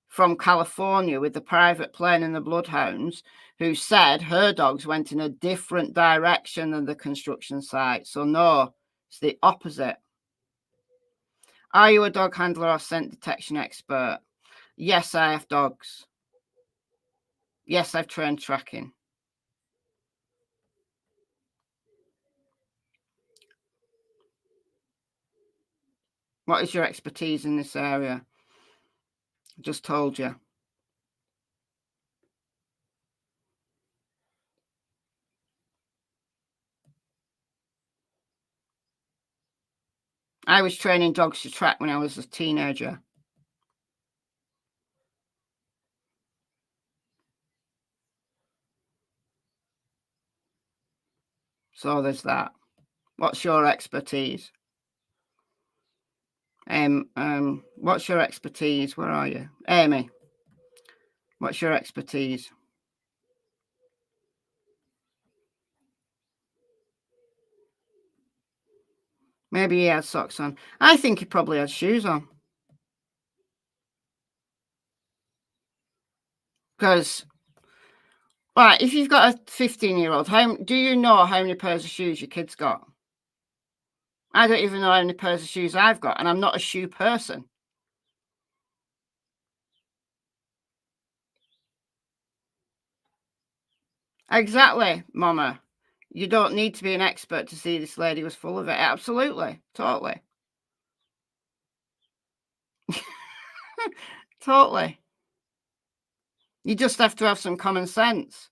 from California with the private plane and the Bloodhounds, who said her dogs went in a different direction than the construction site. So no, it's the opposite. Are you a dog handler or scent detection expert? Yes, I have dogs. Yes, I've trained tracking. What is your expertise in this area? Just told you. I was training dogs to track when I was a teenager. So there's that. What's your expertise? What's your expertise? Where are you? Amy, what's your expertise? Maybe he has socks on. I think he probably has shoes on. Because, right, if you've got a 15-year-old, do you know how many pairs of shoes your kid's got? I don't even know how many pairs of shoes I've got, and I'm not a shoe person. Exactly, Mama. You don't need to be an expert to see this lady was full of it. Absolutely. Totally. Totally. You just have to have some common sense.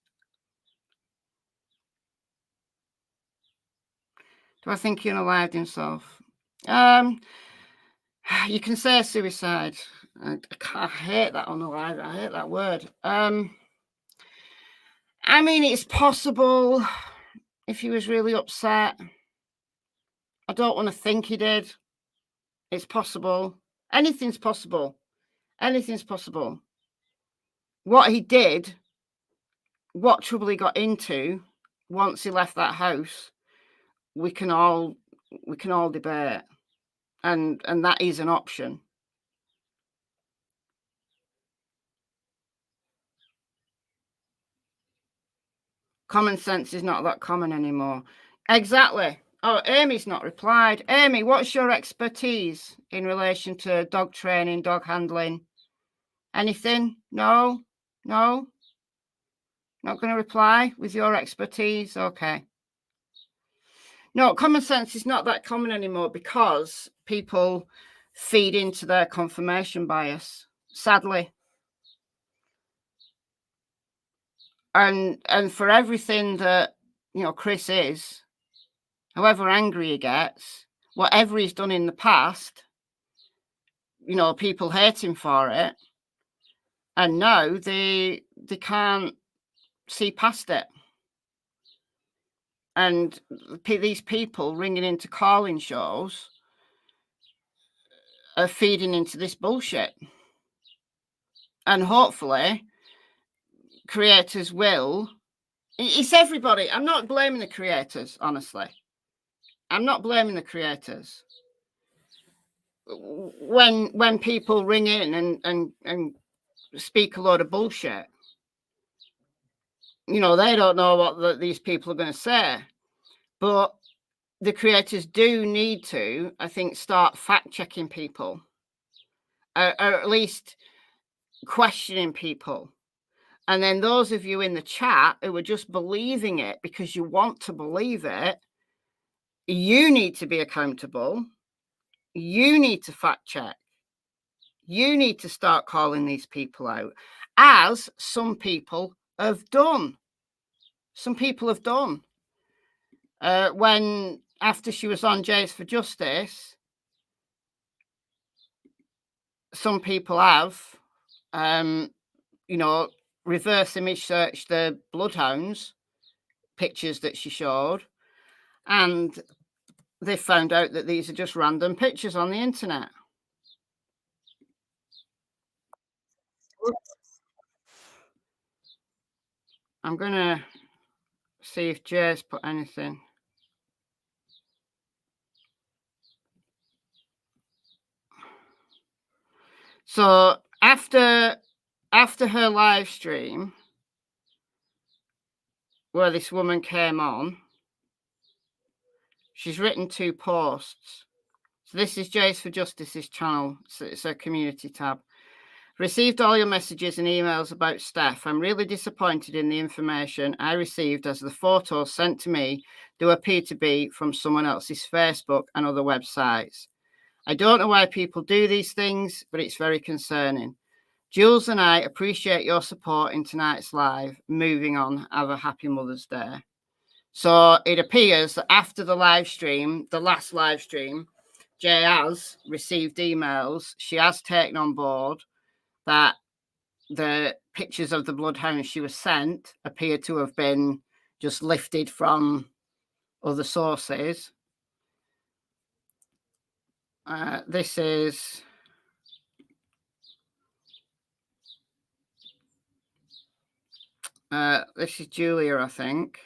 Do I think he unalived himself? You can say suicide. I hate that unalive. I hate that word. I mean, it's possible if he was really upset. I don't want to think he did. It's possible. Anything's possible. Anything's possible. What he did, what trouble he got into once he left that house, we can all debate. And that is an option. Common sense is not that common anymore. Exactly. Oh, Amy's not replied. Amy, what's your expertise in relation to dog training, dog handling? Anything? No? Not going to reply with your expertise? Okay. No, common sense is not that common anymore because people feed into their confirmation bias. Sadly, And for everything that, you know, Chris is, however angry he gets, whatever he's done in the past, you know, people hate him for it. And now they can't see past it. And these people ringing into calling shows are feeding into this bullshit. And hopefully creators will. It's everybody. I'm not blaming the creators, honestly. I'm not blaming the creators. When people ring in and speak a load of bullshit, you know, they don't know what these people are going to say. But the creators do need to, I think, start fact-checking people. Or at least questioning people. And then those of you in the chat who are just believing it because you want to believe it, you need to be accountable. You need to fact check. You need to start calling these people out, as some people have done. Some people have done. When, after she was on Jays for Justice, some people have, you know, reverse image searched the Bloodhounds pictures that she showed, and they found out that these are just random pictures on the internet. I'm gonna see if Jay's put anything. So after her live stream where this woman came on, she's written 2 posts. So this is Jays for Justice's channel. So it's a community tab. Received all your messages and emails about Steph. I'm really disappointed in the information I received, as the photos sent to me do appear to be from someone else's Facebook and other websites. I don't know why people do these things, but it's very concerning. Jules and I appreciate your support in tonight's live. Moving on, have a happy Mother's Day. So it appears that after the live stream, the last live stream, Jay has received emails. She has taken on board that the pictures of the Bloodhounds she was sent appear to have been just lifted from other sources. This is Julia, I think.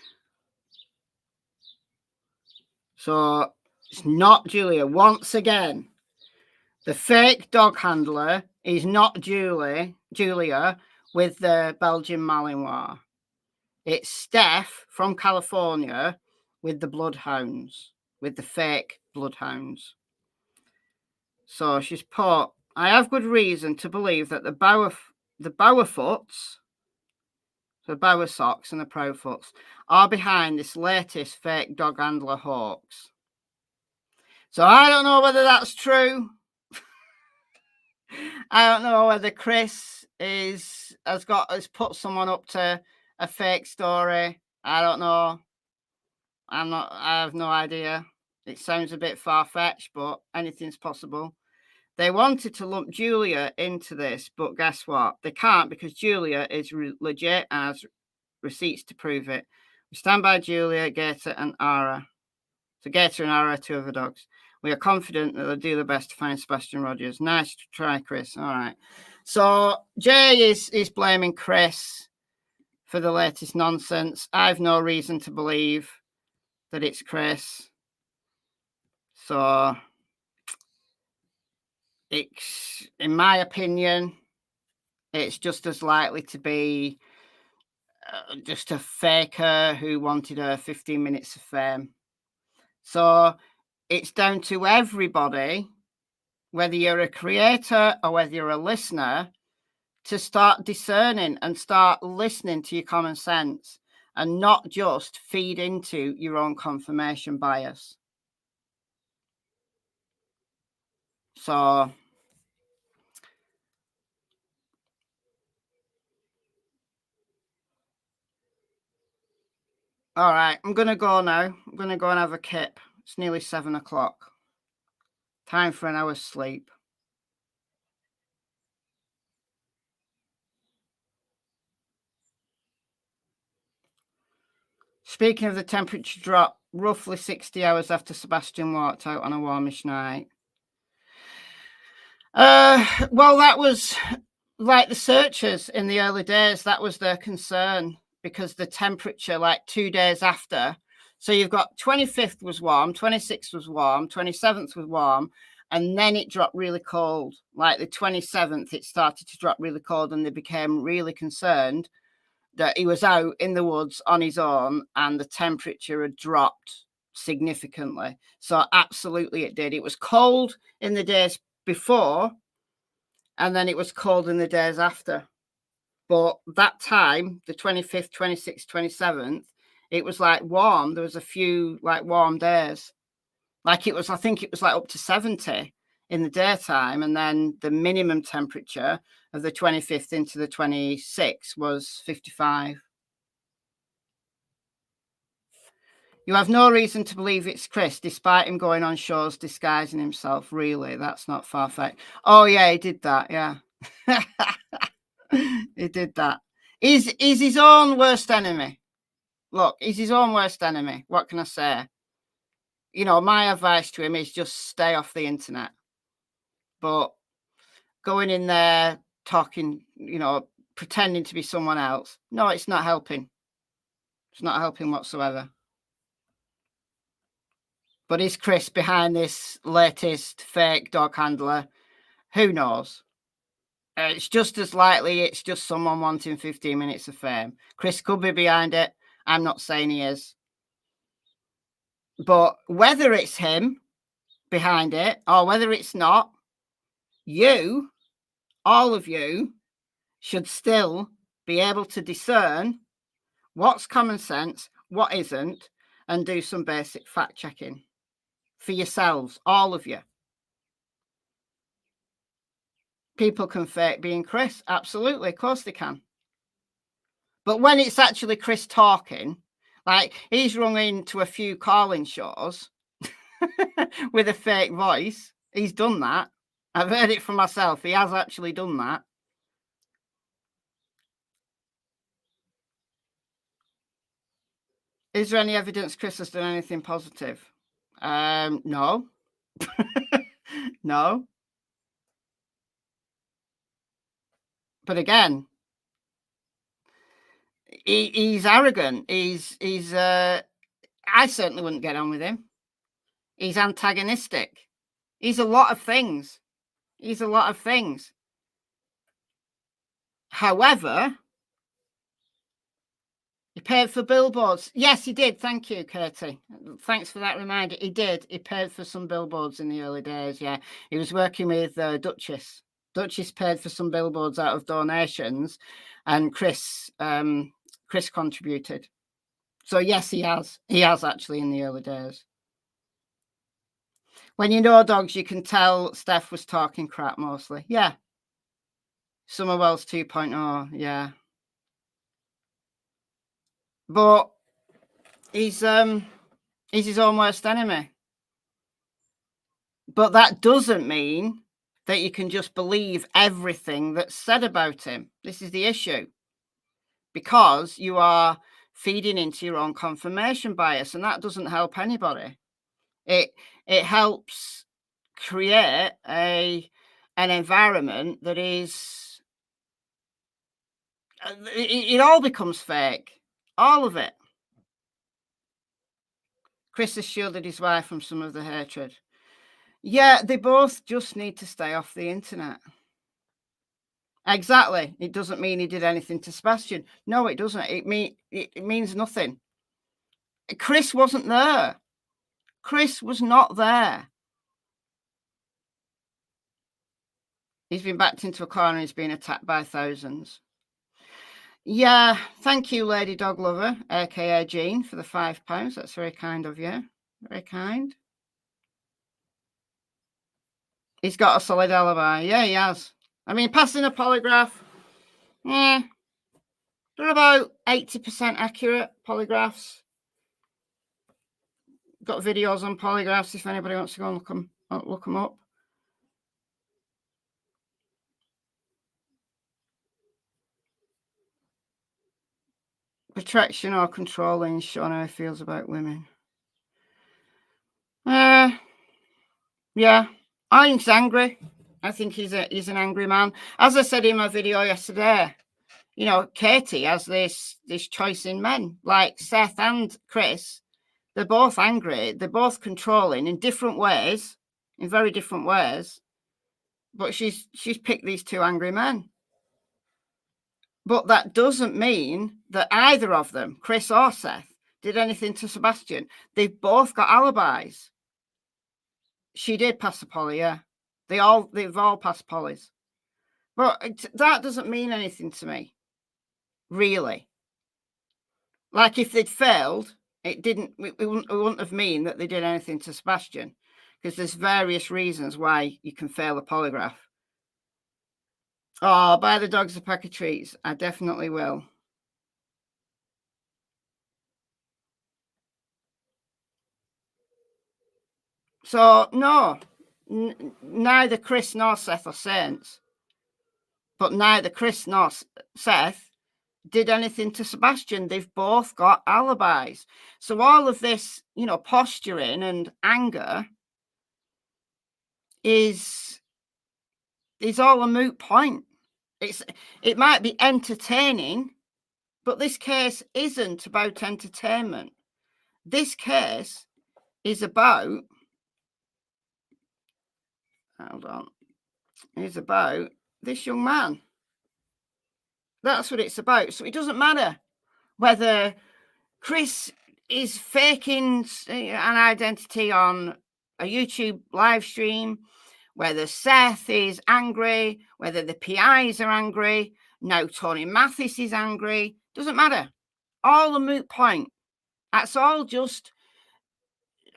So it's not Julia. Once again, the fake dog handler is not Julia with the Belgian Malinois. It's Steph from California with the Bloodhounds, with the fake Bloodhounds. So she's put, I have good reason to believe that the Bowerfoots, the Bower Socks and the Profoots, are behind this latest fake dog handler hoax. So I don't know whether that's true. I don't know whether Chris has put someone up to a fake story. I don't know. I have no idea. It sounds a bit far-fetched, but anything's possible. They wanted to lump Julia into this, but guess what? They can't, because Julia is legit and has receipts to prove it. We stand by Julia, Gator, and Ara. So Gator and Ara are 2 other dogs. We are confident that they'll do their best to find Sebastian Rogers. Nice to try, Chris. All right. So Jay is blaming Chris for the latest nonsense. I've no reason to believe that it's Chris. So it's, in my opinion, it's just as likely to be just a faker who wanted her 15 minutes of fame. So it's down to everybody, whether you're a creator or whether you're a listener, to start discerning and start listening to your common sense and not just feed into your own confirmation bias. So All right, I'm going to go now. I'm going to go and have a kip. It's nearly 7 o'clock. Time for an hour's sleep. Speaking of the temperature drop, roughly 60 hours after Sebastian walked out on a warmish night. Well, that was like the searchers in the early days. That was their concern because the temperature, like 2 days after. So you've got 25th was warm, 26th was warm, 27th was warm, and then it dropped really cold. Like the 27th, it started to drop really cold, and they became really concerned that he was out in the woods on his own and the temperature had dropped significantly. So absolutely it did. It was cold in the days before, and then it was cold in the days after. But that time, the 25th, 26th, 27th, it was like warm. There was a few like warm days. Like it was, I think it was like up to 70 in the daytime. And then the minimum temperature of the 25th into the 26th was 55. You have no reason to believe it's Chris, despite him going on shows disguising himself. Really, that's not far-fetched. Oh, yeah, he did that, yeah. He did that. He's his own worst enemy. Look, he's his own worst enemy. What can I say? You know, my advice to him is just stay off the internet. But going in there, talking, you know, pretending to be someone else, no, it's not helping. It's not helping whatsoever. But is Chris behind this latest fake dog handler? Who knows? It's just as likely it's just someone wanting 15 minutes of fame. Chris could be behind it. I'm not saying he is. But whether it's him behind it or whether it's not, you, all of you, should still be able to discern what's common sense, what isn't, and do some basic fact checking for yourselves, all of you. People can fake being Chris. Absolutely. Of course they can. But when it's actually Chris talking, like he's rung into a few calling shows with a fake voice. He's done that. I've heard it from myself. He has actually done that. Is there any evidence Chris has done anything positive? No. No. But again, he's arrogant. I certainly wouldn't get on with him. He's antagonistic. He's a lot of things. He's a lot of things. However, he paid for billboards. Yes, he did. Thank you, Katie. Thanks for that reminder. He did. He paid for some billboards in the early days. Yeah, he was working with Duchess. Duchess paid for some billboards out of donations, and Chris contributed. So yes, he has. He has actually in the early days. When you know dogs, you can tell Steph was talking crap mostly. Yeah. Summerwell's 2.0. Yeah. But he's his own worst enemy. But that doesn't mean that you can just believe everything that's said about him. This is the issue. Because you are feeding into your own confirmation bias, and that doesn't help anybody. It helps create an environment that is it all becomes fake, all of it. Chris has shielded his wife from some of the hatred. Yeah, they both just need to stay off the internet. Exactly. It doesn't mean he did anything to Sebastian. No, it doesn't. It means nothing. Chris wasn't there. Chris was not there. He's been backed into a corner. He's been attacked by thousands. Yeah, thank you, Lady Dog Lover, aka Jean, for the £5. That's very kind of you. Very kind. He's got a solid alibi. Yeah, he has. I mean, passing a polygraph, they're about 80% accurate polygraphs. got videos on polygraphs if anybody wants to go and look them up. Protection or controlling, Sean, how he feels about women. Yeah, I think he's angry. I think he's an angry man. As I said in my video yesterday, you know, Katie has this choice in men, like Seth and Chris. They're both angry. They're both controlling in different ways, in very different ways. But she's picked these two angry men. But that doesn't mean that either of them, Chris or Seth, did anything to Sebastian. They've both got alibis. She did pass the poly, yeah. They've all passed polys. But that doesn't mean anything to me, really. Like if they'd failed, it wouldn't have mean that they did anything to Sebastian, because there's various reasons why you can fail a polygraph. Oh, buy the dogs a pack of treats. I definitely will. So, no, neither Chris nor Seth are saints. But neither Chris nor Seth did anything to Sebastian. They've both got alibis. So all of this, you know, posturing and anger is all a moot point. It might be entertaining, but this case isn't about entertainment. This case is about, hold on, is about this young man. That's what it's about. So it doesn't matter whether Chris is faking an identity on a YouTube live stream, whether Seth is angry, whether the PIs are angry, now Tony Mathis is angry. Doesn't matter. All a moot point. That's all just,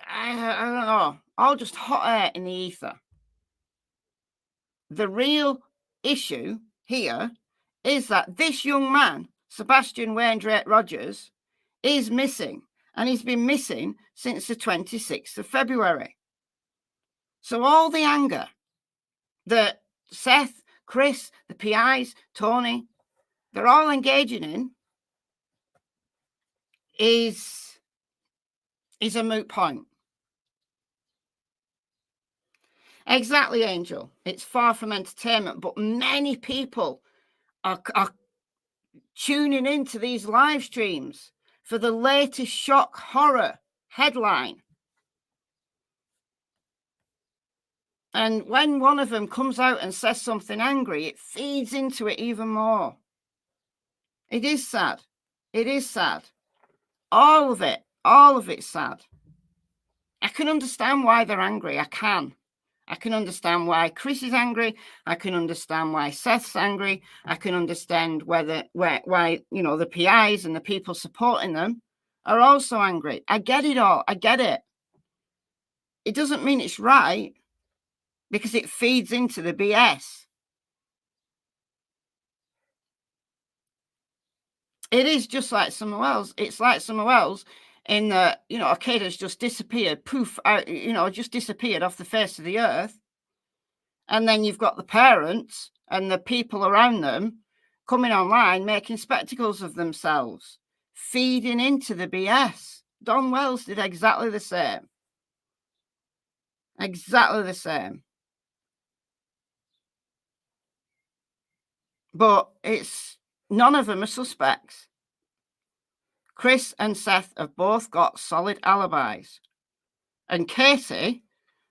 I don't know, all just hot air in the ether. The real issue here is that this young man, Sebastian Rogers, is missing, and he's been missing since the 26th of February. So all the anger that Seth, Chris, the PIs, Tony, they're all engaging in is a moot point. Exactly, Angel. It's far from entertainment, but many people are tuning into these live streams for the latest shock horror headline. And when one of them comes out and says something angry, it feeds into it even more. It is sad. It is sad. All of it's sad. I can understand why they're angry. I can understand why Chris is angry. I can understand why Seth's angry. I can understand why, you know, the PIs and the people supporting them are also angry. I get it all. I get it. It doesn't mean it's right, because it feeds into the BS. It is just like Summer Wells. It's like Summer Wells in that, you know, a kid has just disappeared, poof, out, you know, just disappeared off the face of the earth. And then you've got the parents and the people around them coming online, making spectacles of themselves, feeding into the BS. Don Wells did exactly the same. Exactly the same. But it's none of them are suspects. Chris and Seth have both got solid alibis. And Katie,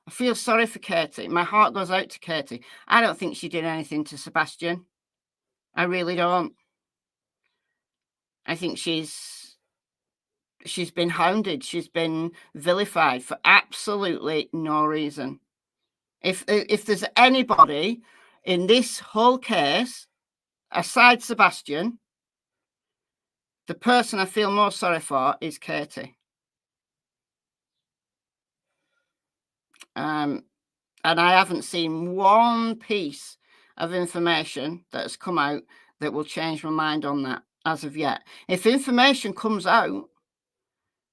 I feel sorry for Katie. My heart goes out to Katie. I don't think she did anything to Sebastian. I really don't. I think she's been hounded. She's been vilified for absolutely no reason. If there's anybody in this whole case, aside Sebastian, the person I feel more sorry for is Katie. And I haven't seen one piece of information that has come out that will change my mind on that as of yet. If information comes out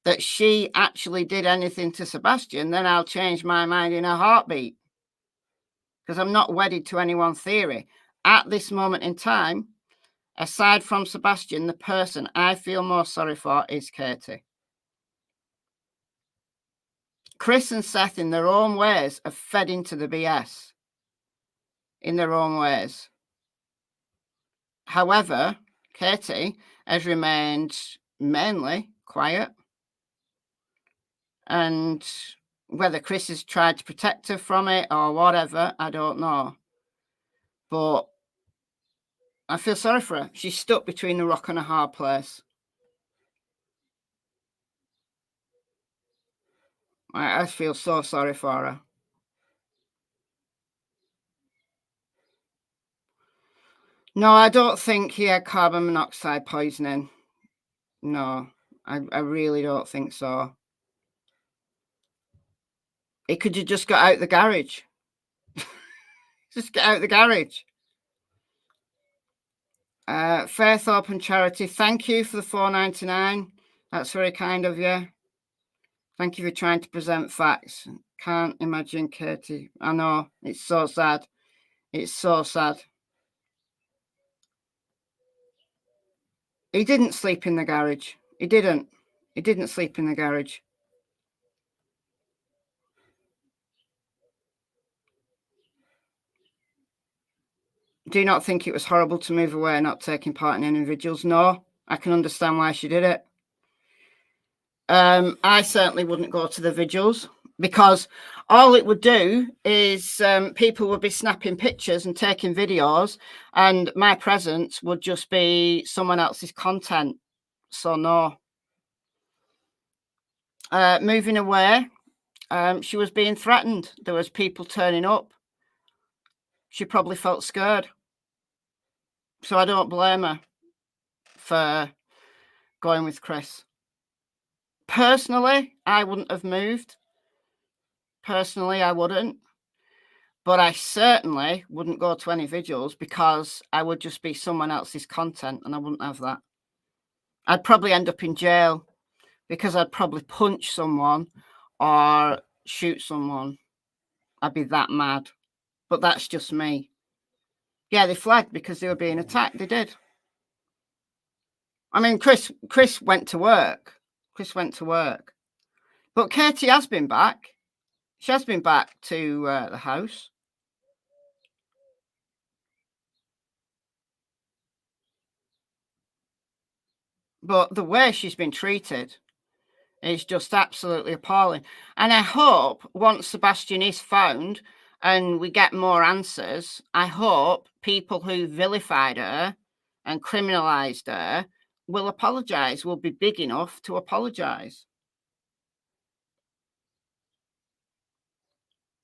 that she actually did anything to Sebastian, then I'll change my mind in a heartbeat. Because I'm not wedded to any one theory. At this moment in time, aside from Sebastian, the person I feel more sorry for is Katie. Chris and Seth, in their own ways, have fed into the BS. In their own ways. However, Katie has remained mainly quiet. And whether Chris has tried to protect her from it or whatever, I don't know. But I feel sorry for her. She's stuck between a rock and a hard place. I feel so sorry for her. No, I don't think he had carbon monoxide poisoning. No, I really don't think so. He could have just got out the garage. Just get out the garage. Faith Open Charity, thank you for the $4.99. That's very kind of you. Thank you for trying to present facts. Can't imagine Katie. I know, it's so sad. It's so sad. He didn't sleep in the garage. He didn't. He didn't sleep in the garage. Do you not think it was horrible to move away, not taking part in any vigils? No, I can understand why she did it. I certainly wouldn't go to the vigils because all it would do is people would be snapping pictures and taking videos, and my presence would just be someone else's content. So no. Moving away, she was being threatened. There was people turning up. She probably felt scared. So I don't blame her for going with Chris. Personally, I wouldn't have moved. Personally, I wouldn't. But I certainly wouldn't go to any vigils because I would just be someone else's content and I wouldn't have that. I'd probably end up in jail because I'd probably punch someone or shoot someone. I'd be that mad. But that's just me. Yeah, they flagged because they were being attacked. They did. I mean, Chris went to work. Chris went to work. But Katie has been back. She has been back to the house. But the way she's been treated is just absolutely appalling. And I hope once Sebastian is found and we get more answers, I hope people who vilified her and criminalised her will apologise, will be big enough to apologise.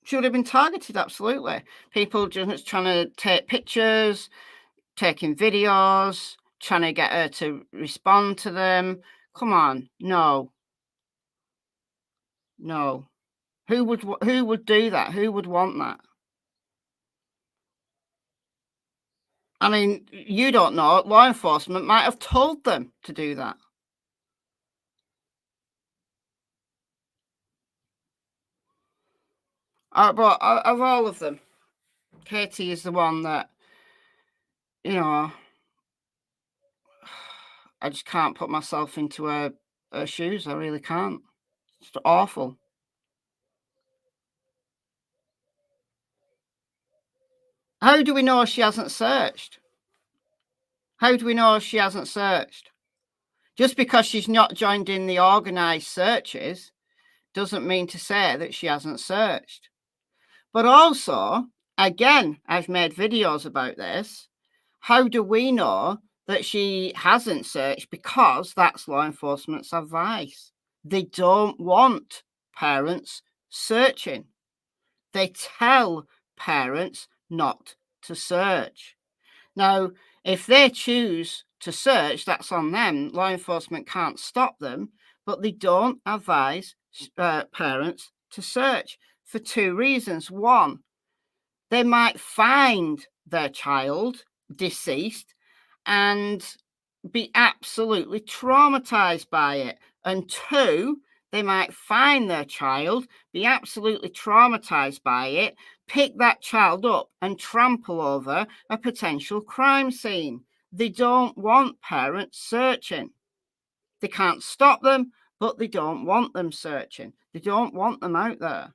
She would have been targeted, absolutely. People just trying to take pictures, taking videos, trying to get her to respond to them. Come on, no. No. Who would do that? Who would want that? I mean, you don't know. Law enforcement might have told them to do that. But of all of them, Katie is the one that, you know, I just can't put myself into her shoes. I really can't. It's awful. How do we know she hasn't searched? How do we know she hasn't searched? Just because she's not joined in the organised searches doesn't mean to say that she hasn't searched. But also, again, I've made videos about this. How do we know that she hasn't searched? Because that's law enforcement's advice. They don't want parents searching. They tell parents not to search. Now, if they choose to search, that's on them. Law enforcement can't stop them, but they don't advise parents to search for two reasons. One, they might find their child deceased and be absolutely traumatized by it And 2, they might find their child, be absolutely traumatized by it, pick that child up and trample over a potential crime scene. They don't want parents searching. They can't stop them, but they don't want them searching. They don't want them out there.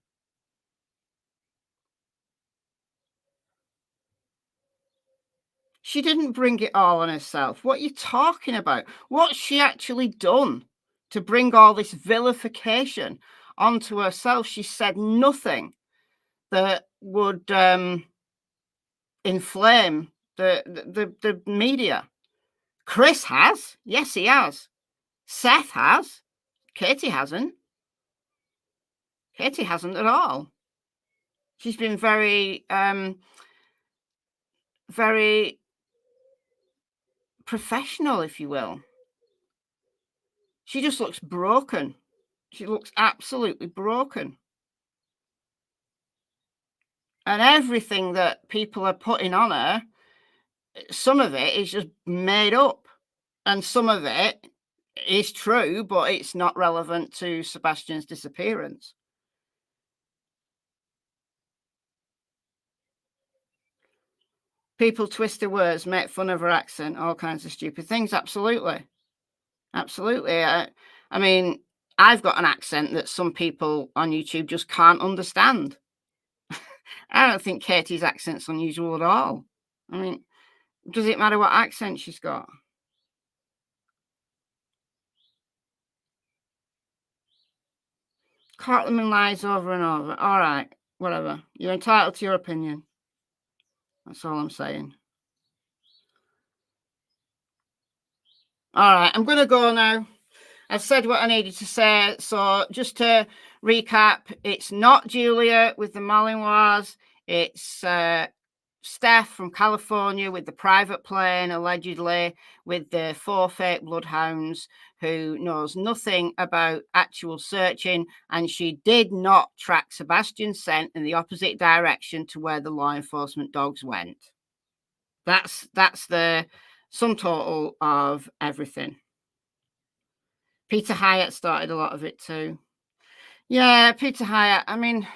She didn't bring it all on herself. What are you talking about? What's she actually done to bring all this vilification onto herself? She said nothing that would inflame the media. Chris has. Yes, he has. Seth has. Katie hasn't. Katie hasn't at all. She's been very, very professional, if you will. She just looks broken. She looks absolutely broken. And everything that people are putting on her, some of it is just made up. And some of it is true, but it's not relevant to Sebastian's disappearance. People twist her words, make fun of her accent, all kinds of stupid things. Absolutely. Absolutely. I mean, I've got an accent that some people on YouTube just can't understand. I don't think Katie's accent's unusual at all. I mean, does it matter what accent she's got? Cartman lies over and over. All right, whatever. You're entitled to your opinion. That's all I'm saying. All right, I'm going to go now. I've said what I needed to say. So just to recap, it's not Julia with the Malinois. It's Steph from California with the private plane, allegedly, with the 4 fake bloodhounds, who knows nothing about actual searching. And she did not track Sebastian's scent in the opposite direction to where the law enforcement dogs went. That's the sum total of everything. Peter Hyatt started a lot of it too. Yeah, Peter Hyatt. I mean,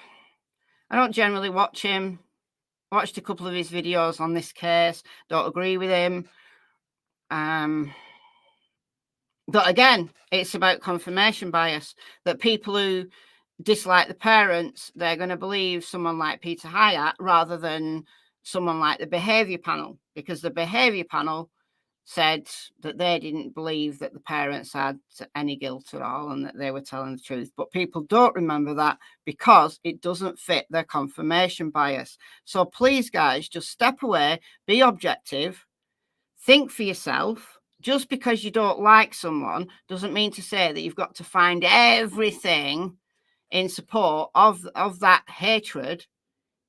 I don't generally watch him. Watched a couple of his videos on this case. Don't agree with him. But again, it's about confirmation bias, that people who dislike the parents, they're going to believe someone like Peter Hyatt rather than someone like the behaviour panel, because the behaviour panel said that they didn't believe that the parents had any guilt at all and that they were telling the truth. But people don't remember that because it doesn't fit their confirmation bias. So please, guys, just step away, be objective, think for yourself. Just because you don't like someone doesn't mean to say that you've got to find everything in support of that hatred,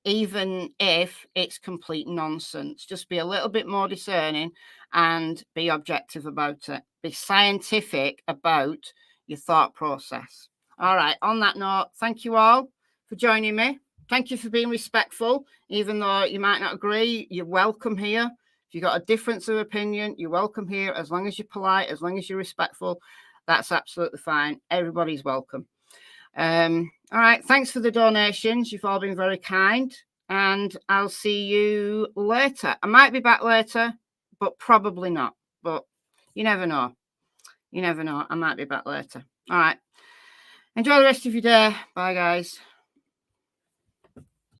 even if it's complete nonsense. Just be a little bit more discerning and be objective about it. Be scientific about your thought process. All right, on that note, thank you all for joining me. Thank you for being respectful. Even though you might not agree, you're welcome here. If you've got a difference of opinion, you're welcome here. As long as you're polite, as long as you're respectful, that's absolutely fine. Everybody's welcome. All right, thanks for the donations. You've all been very kind, and I'll see you later. I might be back later, but probably not. But you never know. You never know. I might be back later. All right. Enjoy the rest of your day. Bye, guys.